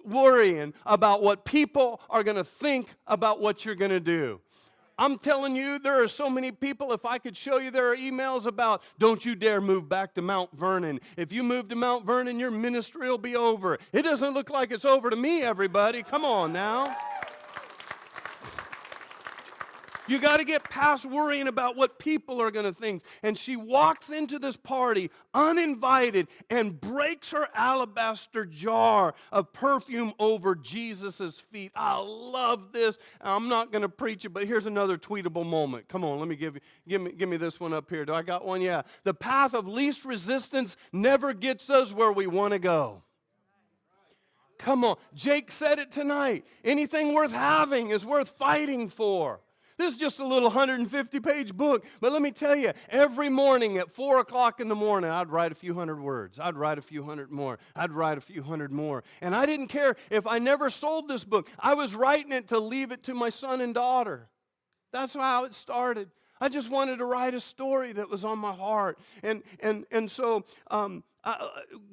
worrying about what people are going to think about what you're going to do. I'm telling you, there are so many people, if I could show you, there are emails about, don't you dare move back to Mount Vernon. If you move to Mount Vernon, your ministry will be over. It doesn't look like it's over to me, everybody. Come on now. You got to get past worrying about what people are going to think. And she walks into this party uninvited and breaks her alabaster jar of perfume over Jesus' feet. I love this. I'm not going to preach it, but here's another tweetable moment. Come on, let me give me this one up here. Do I got one? Yeah. The path of least resistance never gets us where we want to go. Come on. Jake said it tonight. Anything worth having is worth fighting for. This is just a little 150-page book, but let me tell you, every morning at 4 o'clock in the morning, I'd write a few hundred words. I'd write a few hundred more. I'd write a few hundred more. And I didn't care if I never sold this book. I was writing it to leave it to my son and daughter. That's how it started. I just wanted to write a story that was on my heart. And so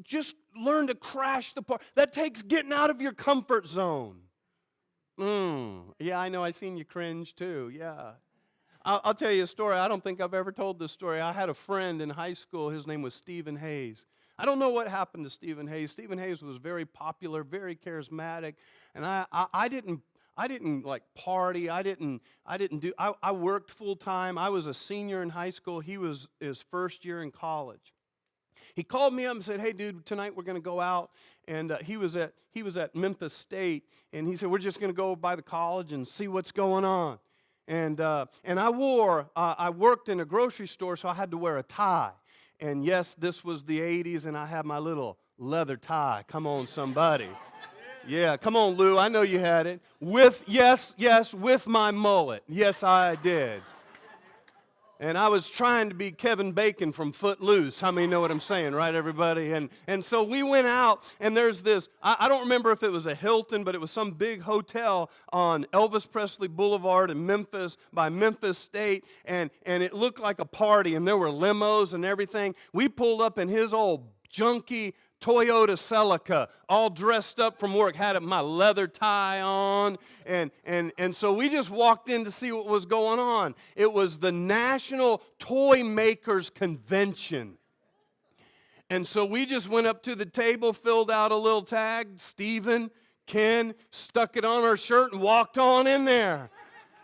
just learn to crash the party. That takes getting out of your comfort zone. Yeah, I know. I seen you cringe too. Yeah. I'll tell you a story. I don't think I've ever told this story. I had a friend in high school. His name was Stephen Hayes. I don't know what happened to Stephen Hayes. Stephen Hayes was very popular, very charismatic, and I didn't like party. I worked full time. I was a senior in high school. He was his first year in college. He called me up and said, "Hey, dude, tonight we're going to go out." And he was at Memphis State, and he said, "We're just going to go by the college and see what's going on." And I worked in a grocery store, so I had to wear a tie. And yes, this was the 80s, and I had my little leather tie. Come on, somebody. Yeah, come on, Lou. I know you had it. With my mullet. Yes, I did. And I was trying to be Kevin Bacon from Footloose. How many know what I'm saying, right, everybody? And so we went out, and there's this, I don't remember if it was a Hilton, but it was some big hotel on Elvis Presley Boulevard in Memphis by Memphis State, and it looked like a party, and there were limos and everything. We pulled up in his old junky Toyota Celica, all dressed up from work, had my leather tie on, and so we just walked in to see what was going on. It was the National Toy Makers Convention. And so we just went up to the table, filled out a little tag, Stephen, Ken, stuck it on our shirt and walked on in there.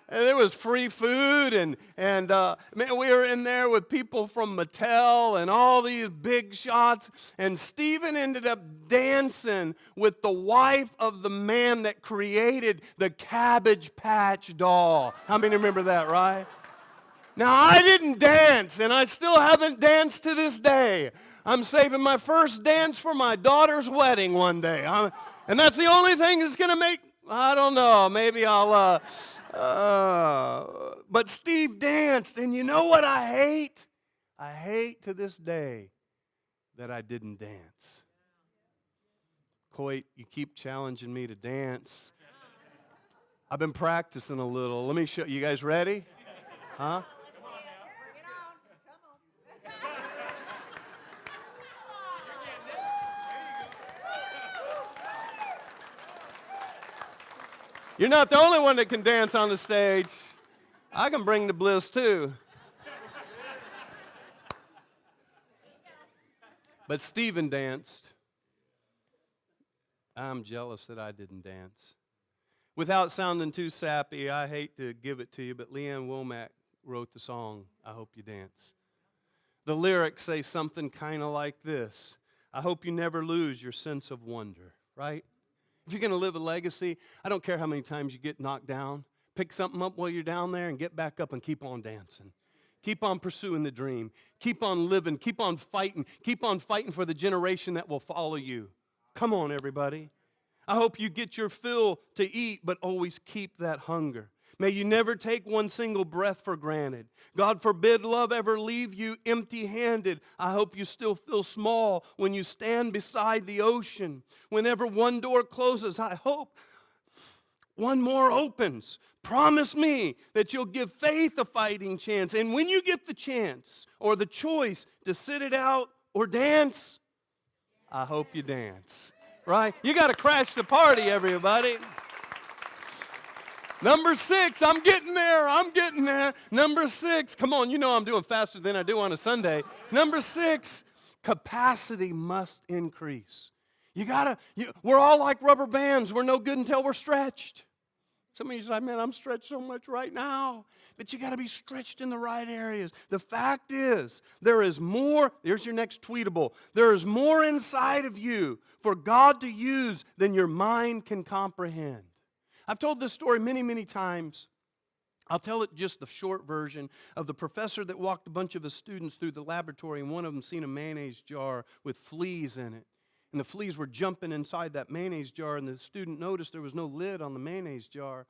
And there was free food, and man, we were in there with people from Mattel and all these big shots. And Stephen ended up dancing with the wife of the man that created the Cabbage Patch doll. How many remember that, right? Now, I didn't dance, and I still haven't danced to this day. I'm saving my first dance for my daughter's wedding one day. And that's the only thing that's going to make, I don't know, maybe I'll... But Steve danced, and you know what I hate? I hate to this day that I didn't dance. Coit, you keep challenging me to dance. I've been practicing a little. Let me show you. Guys ready? Huh? You're not the only one that can dance on the stage. I can bring the bliss too. But Stephen danced. I'm jealous that I didn't dance. Without sounding too sappy, I hate to give it to you, but Leanne Womack wrote the song, I Hope You Dance. The lyrics say something kind of like this. I hope you never lose your sense of wonder, right? If you're going to live a legacy, I don't care how many times you get knocked down. Pick something up while you're down there and get back up and keep on dancing. Keep on pursuing the dream. Keep on living. Keep on fighting. Keep on fighting for the generation that will follow you. Come on, everybody. I hope you get your fill to eat, but always keep that hunger. May you never take one single breath for granted. God forbid love ever leave you empty-handed. I hope you still feel small when you stand beside the ocean. Whenever one door closes, I hope one more opens. Promise me that you'll give faith a fighting chance. And when you get the chance or the choice to sit it out or dance, I hope you dance. Right? You got to crash the party, everybody. Number 6, I'm getting there. Number 6, come on, you know I'm doing faster than I do on a Sunday. Number 6, capacity must increase. We're all like rubber bands. We're no good until we're stretched. Some of you say, man, I'm stretched so much right now. But you got to be stretched in the right areas. The fact is, there is more, here's your next tweetable, there is more inside of you for God to use than your mind can comprehend. I've told this story many, many times. I'll tell it just the short version of the professor that walked a bunch of his students through the laboratory, and one of them seen a mayonnaise jar with fleas in it. And the fleas were jumping inside that mayonnaise jar, and the student noticed there was no lid on the mayonnaise jar.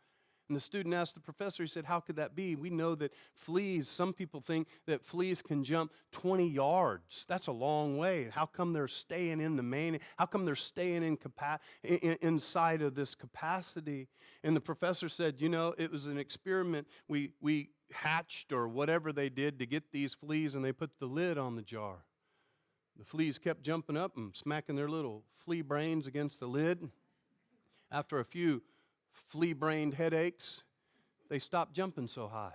And the student asked the professor, he said, how could that be? We know that fleas, some people think that fleas can jump 20 yards. That's a long way. How come they're staying in the mayonnaise? How come they're staying inside of this capacity? And the professor said, you know, it was an experiment. We hatched or whatever they did to get these fleas, and they put the lid on the jar. The fleas kept jumping up and smacking their little flea brains against the lid. After a few flea-brained headaches, they stopped jumping so high.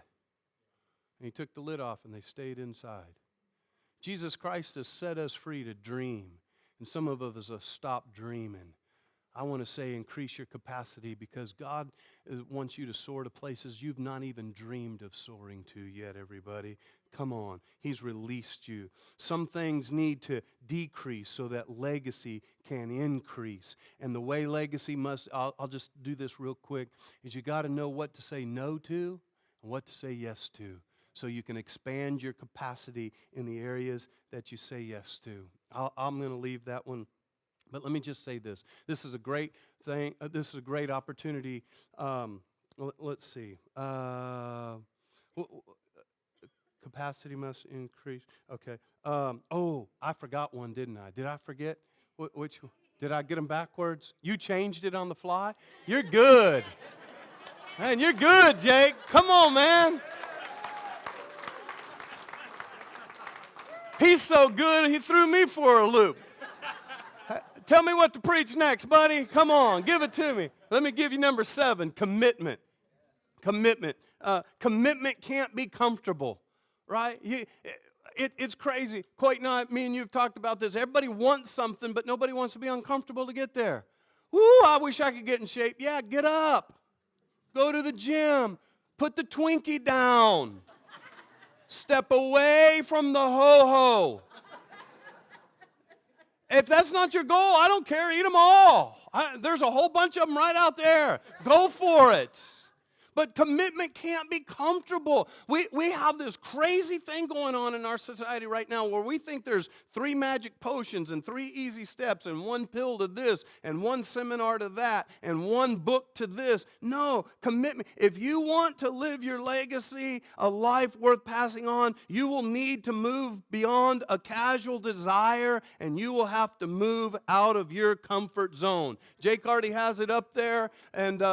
And he took the lid off and they stayed inside. Jesus Christ has set us free to dream. And some of us have stopped dreaming. I want to say increase your capacity because God wants you to soar to places you've not even dreamed of soaring to yet, everybody. Come on. He's released you. Some things need to decrease so that legacy can increase. And the way legacy must, I'll just do this real quick, is you got to know what to say no to and what to say yes to so you can expand your capacity in the areas that you say yes to. I'm going to leave that one. But let me just say this. This is a great thing. This is a great opportunity. Let's see. Capacity must increase. Okay. I forgot one, didn't I? Did I forget? Which one? Did I get them backwards? You changed it on the fly? You're good. Man, you're good, Jake. Come on, man. He's so good, he threw me for a loop. Tell me what to preach next, buddy. Come on, give it to me. Let me give you number 7, commitment. Commitment. Commitment can't be comfortable, right? It's crazy. Coit and I, me and you have talked about this. Everybody wants something, but nobody wants to be uncomfortable to get there. Woo, I wish I could get in shape. Yeah, get up. Go to the gym. Put the Twinkie down. Step away from the ho-ho. If that's not your goal, I don't care. Eat them all. There's a whole bunch of them right out there. Go for it. But commitment can't be comfortable. We have this crazy thing going on in our society right now where we think there's 3 magic potions and 3 easy steps and 1 pill to this and 1 seminar to that and 1 book to this. No, commitment. If you want to live your legacy, a life worth passing on, you will need to move beyond a casual desire, and you will have to move out of your comfort zone. Jake already has it up there, and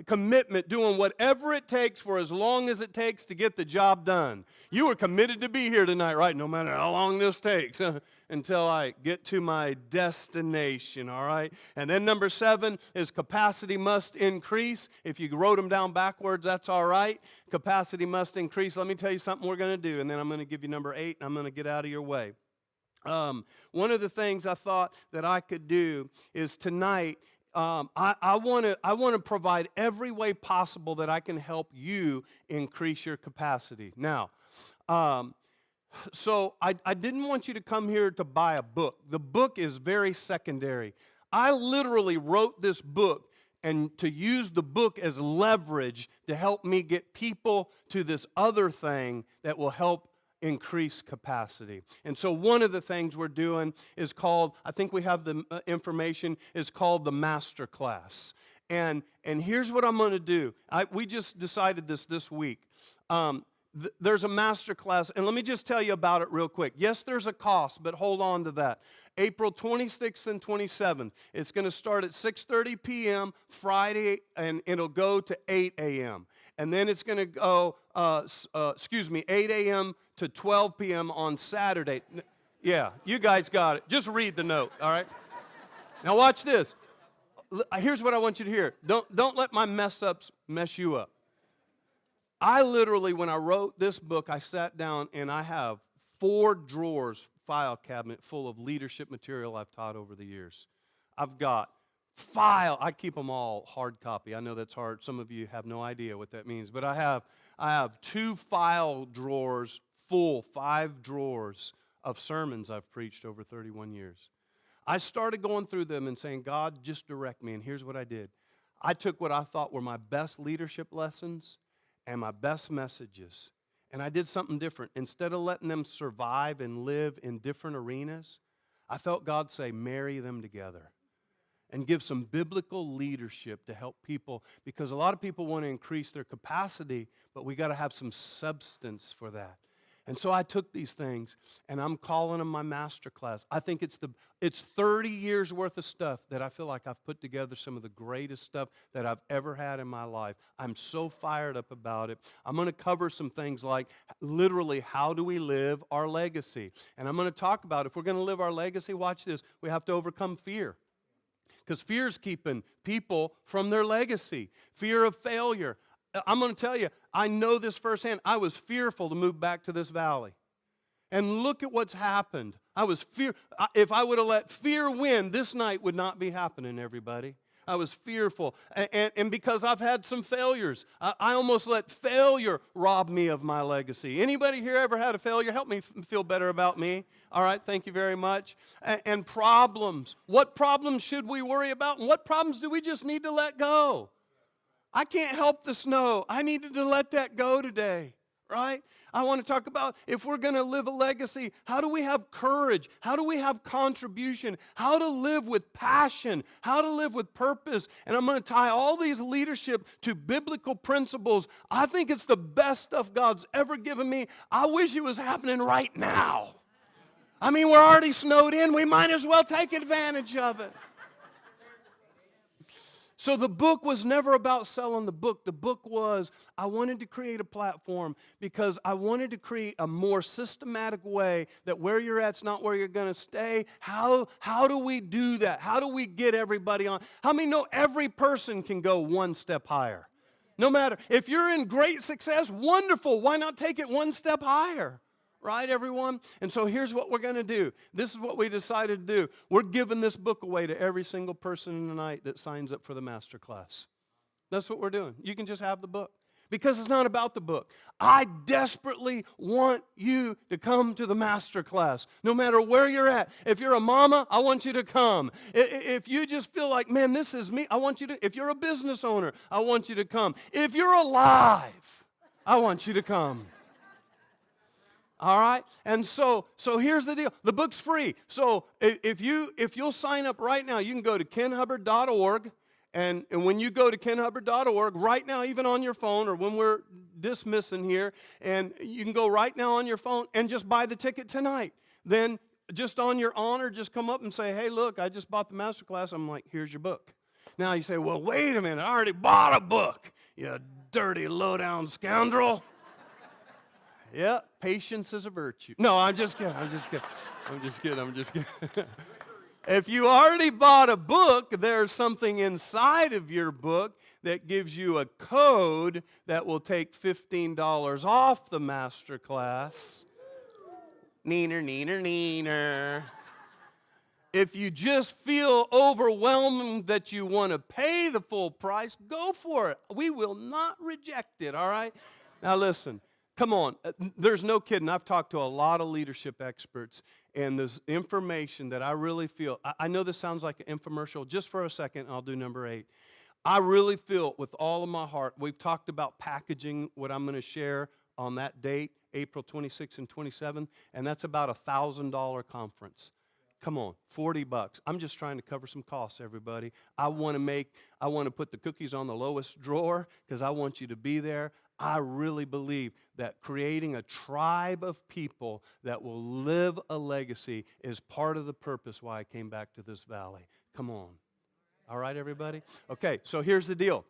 commitment, doing whatever it takes for as long as it takes to get the job done. You are committed to be here tonight, right? No matter how long this takes until I get to my destination, all right? And then number 7 is capacity must increase. If you wrote them down backwards, that's all right. Capacity must increase. Let me tell you something we're going to do, and then I'm going to give you number 8, and I'm going to get out of your way. One of the things I thought that I could do is tonight, I want to provide every way possible that I can help you increase your capacity. Now, so I didn't want you to come here to buy a book. The book is very secondary. I literally wrote this book and to use the book as leverage to help me get people to this other thing that will help increase capacity. And so one of the things we're doing is called, I think we have the information, is called the Master Class. And here's what I'm going to do. We just decided this week. There's a Master Class, and let me just tell you about it real quick. Yes, there's a cost, but hold on to that. April 26th and 27th. It's going to start at 6:30 p.m. Friday, and it'll go to 8 a.m. And then it's going to go, 8 a.m. to 12 p.m. on Saturday. Yeah, you guys got it. Just read the note, all right? Now watch this. Here's what I want you to hear. Don't let my mess-ups mess you up. I literally, when I wrote this book, I sat down and I have 4 drawers, file cabinet full of leadership material I've taught over the years. I've got I keep them all hard copy. I know that's hard. Some of you have no idea what that means. But I have 2 file drawers full, 5 drawers of sermons I've preached over 31 years. I started going through them and saying, God, just direct me. And here's what I did. I took what I thought were my best leadership lessons and my best messages, and I did something different. Instead of letting them survive and live in different arenas, I felt God say, marry them together and give some biblical leadership to help people, because a lot of people want to increase their capacity, but we got to have some substance for that. And so I took these things, and I'm calling them my master class. I think it's 30 years worth of stuff that I feel like I've put together some of the greatest stuff that I've ever had in my life. I'm so fired up about it. I'm going to cover some things like literally how do we live our legacy. And I'm going to talk about if we're going to live our legacy, watch this, we have to overcome fear. Because fear is keeping people from their legacy. Fear of failure. I'm going to tell you, I know this firsthand. I was fearful to move back to this valley. And look at what's happened. If I would have let fear win, this night would not be happening, everybody. I was fearful. And because I've had some failures, I almost let failure rob me of my legacy. Anybody here ever had a failure? Help me feel better about me. All right, thank you very much. And problems. What problems should we worry about? And what problems do we just need to let go? I can't help the snow. I needed to let that go today, right? I want to talk about if we're going to live a legacy, how do we have courage? How do we have contribution? How to live with passion? How to live with purpose? And I'm going to tie all these leadership to biblical principles. I think it's the best stuff God's ever given me. I wish it was happening right now. I mean, we're already snowed in. We might as well take advantage of it. So the book was never about selling the book. The book was, I wanted to create a platform because I wanted to create a more systematic way that where you're at's not where you're going to stay. How do we do that? How do we get everybody on? How many know every person can go one step higher? No matter. If you're in great success, wonderful. Why not take it one step higher? right, everyone? And so here's what we're going to do. This is what we decided to do. We're giving this book away to every single person tonight that signs up for the master class. That's what we're doing. You can just have the book. Because it's not about the book. I desperately want you to come to the master class, no matter where you're at. If you're a mama, I want you to come. If you just feel like, man, this is me, I want you to. If you're a business owner, I want you to come. If you're alive, I want you to come. All right? And so here's the deal. The book's free. So if you'll sign up right now, you can go to kenhubbard.org. And when you go to kenhubbard.org, right now, even on your phone, or when we're dismissing here, and you can go right now on your phone and just buy the ticket tonight. Then just on your honor, just come up and say, hey, look, I just bought the masterclass. I'm like, here's your book. Now you say, well, wait a minute, I already bought a book, you dirty, low-down scoundrel. Yeah, patience is a virtue. No, I'm just kidding. If you already bought a book, there's something inside of your book that gives you a code that will take $15 off the master class. Neener. If you just feel overwhelmed that you want to pay the full price, go for it. We will not reject it, all right? Now listen. Come on, there's no kidding. I've talked to a lot of leadership experts, and there's information that I really feel. I know this sounds like an infomercial. Just for a second, I'll do number 8. I really feel with all of my heart, we've talked about packaging what I'm going to share on that date, April 26th and 27th, and that's about a $1,000 conference. Come on, $40. I'm just trying to cover some costs, everybody. I want to put the cookies on the lowest drawer because I want you to be there. I really believe that creating a tribe of people that will live a legacy is part of the purpose why I came back to this valley. Come on. All right, everybody? Okay, so here's the deal.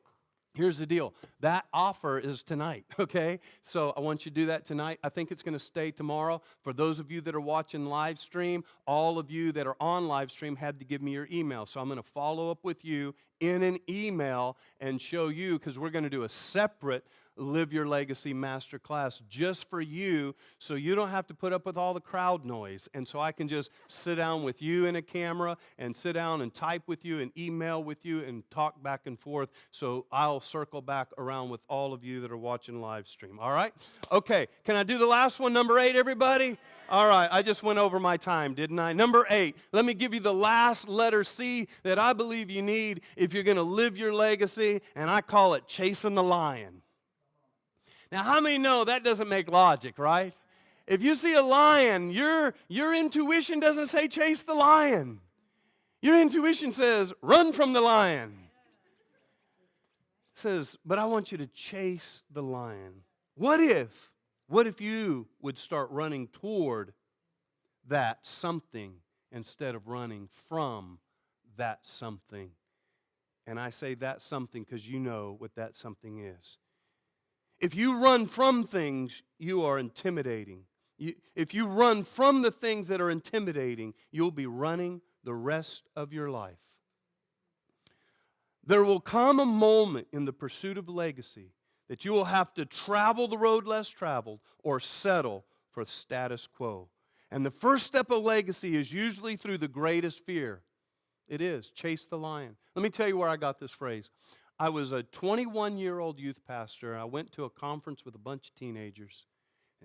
That offer is tonight, okay? So I want you to do that tonight. I think it's going to stay tomorrow. For those of you that are watching live stream, all of you that are on live stream had to give me your email. So I'm going to follow up with you in an email and show you, because we're going to do a separate Live Your Legacy Masterclass just for you, so you don't have to put up with all the crowd noise. And so I can just sit down with you in a camera and sit down and type with you and email with you and talk back and forth. So I'll circle back around with all of you that are watching live stream. All right? Okay, can I do the last one, number 8, everybody? All right, I just went over my time, didn't I? Number 8, let me give you the last letter C that I believe you need if you're going to live your legacy, and I call it chasing the lion. Now, how many know that doesn't make logic, right? If you see a lion, your intuition doesn't say chase the lion. Your intuition says run from the lion. It says, but I want you to chase the lion. What if you would start running toward that something instead of running from that something? And I say that something because you know what that something is. If you run from things, you are intimidating. If you run from the things that are intimidating, you'll be running the rest of your life. There will come a moment in the pursuit of legacy that you will have to travel the road less traveled or settle for status quo. And the first step of legacy is usually through the greatest fear. It is, chase the lion. Let me tell you where I got this phrase. I was a 21-year-old youth pastor. I went to a conference with a bunch of teenagers,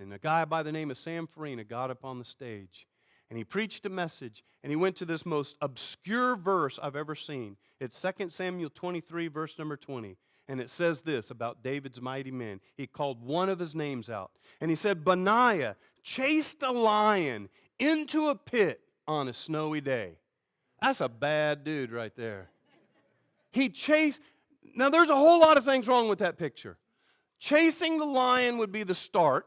and a guy by the name of Sam Farina got up on the stage, and he preached a message, and he went to this most obscure verse I've ever seen. It's 2 Samuel 23, verse number 20, and it says this about David's mighty men. He called one of his names out, and he said, Benaiah chased a lion into a pit on a snowy day. That's a bad dude right there. Now, there's a whole lot of things wrong with that picture. Chasing the lion would be the start.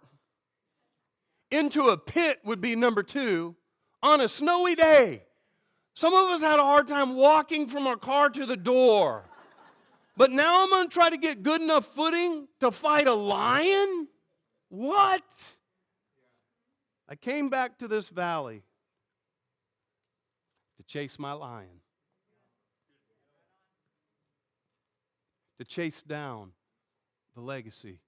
Into a pit would be number 2 on a snowy day. Some of us had a hard time walking from our car to the door. But now I'm going to try to get good enough footing to fight a lion? What? I came back to this valley to chase my lion. To chase down the legacy.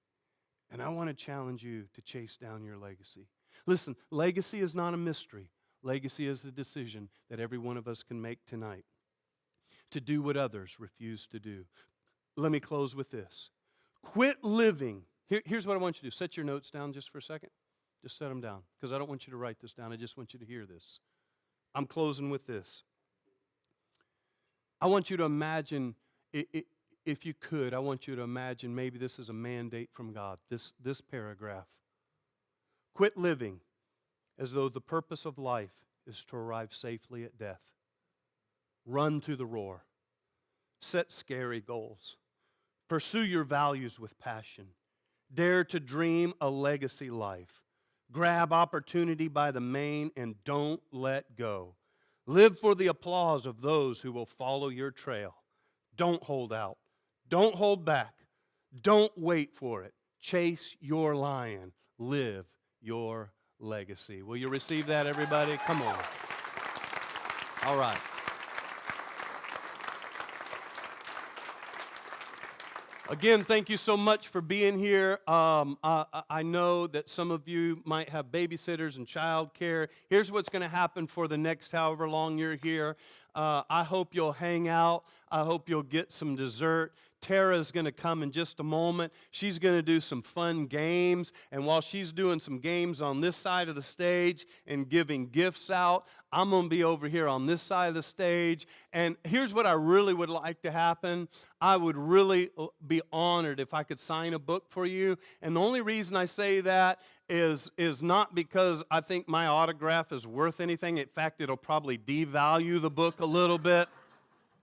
And I want to challenge you to chase down your legacy. Listen, legacy is not a mystery. Legacy is the decision that every one of us can make tonight to do what others refuse to do. Let me close with this. Quit living. Here's what I want you to do. Set your notes down just for a second. Just set them down, because I don't want you to write this down. I just want you to hear this. I'm closing with this. I want you to imagine, if you could, I want you to imagine maybe this is a mandate from God, this paragraph. Quit living as though the purpose of life is to arrive safely at death. Run to the roar. Set scary goals. Pursue your values with passion. Dare to dream a legacy life. Grab opportunity by the mane and don't let go. Live for the applause of those who will follow your trail. Don't hold out. Don't hold back. Don't wait for it. Chase your lion. Live your legacy. Will you receive that, everybody? Come on. All right. Again, thank you so much for being here. I know that some of you might have babysitters and childcare. Here's what's going to happen for the next however long you're here. I hope you'll hang out. I hope you'll get some dessert. Tara's going to come in just a moment. She's going to do some fun games. And while she's doing some games on this side of the stage and giving gifts out, I'm going to be over here on this side of the stage. And here's what I really would like to happen. I would really be honored if I could sign a book for you. And the only reason I say that is not because I think my autograph is worth anything. In fact, it'll probably devalue the book a little bit.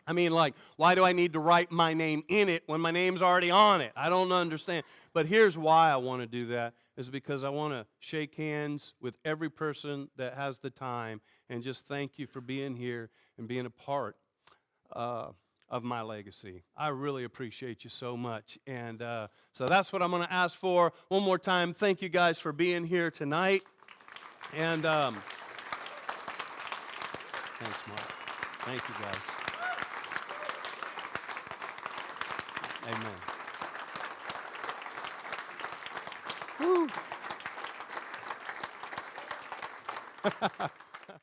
I mean, like, why do I need to write my name in it when my name's already on it? I don't understand. But here's why I want to do that, is because I want to shake hands with every person that has the time and just thank you for being here and being a part of my legacy. I really appreciate you so much. And so that's what I'm going to ask for. One more time, thank you guys for being here tonight. And thanks, Mark. Thank you, guys. Amen. Woo.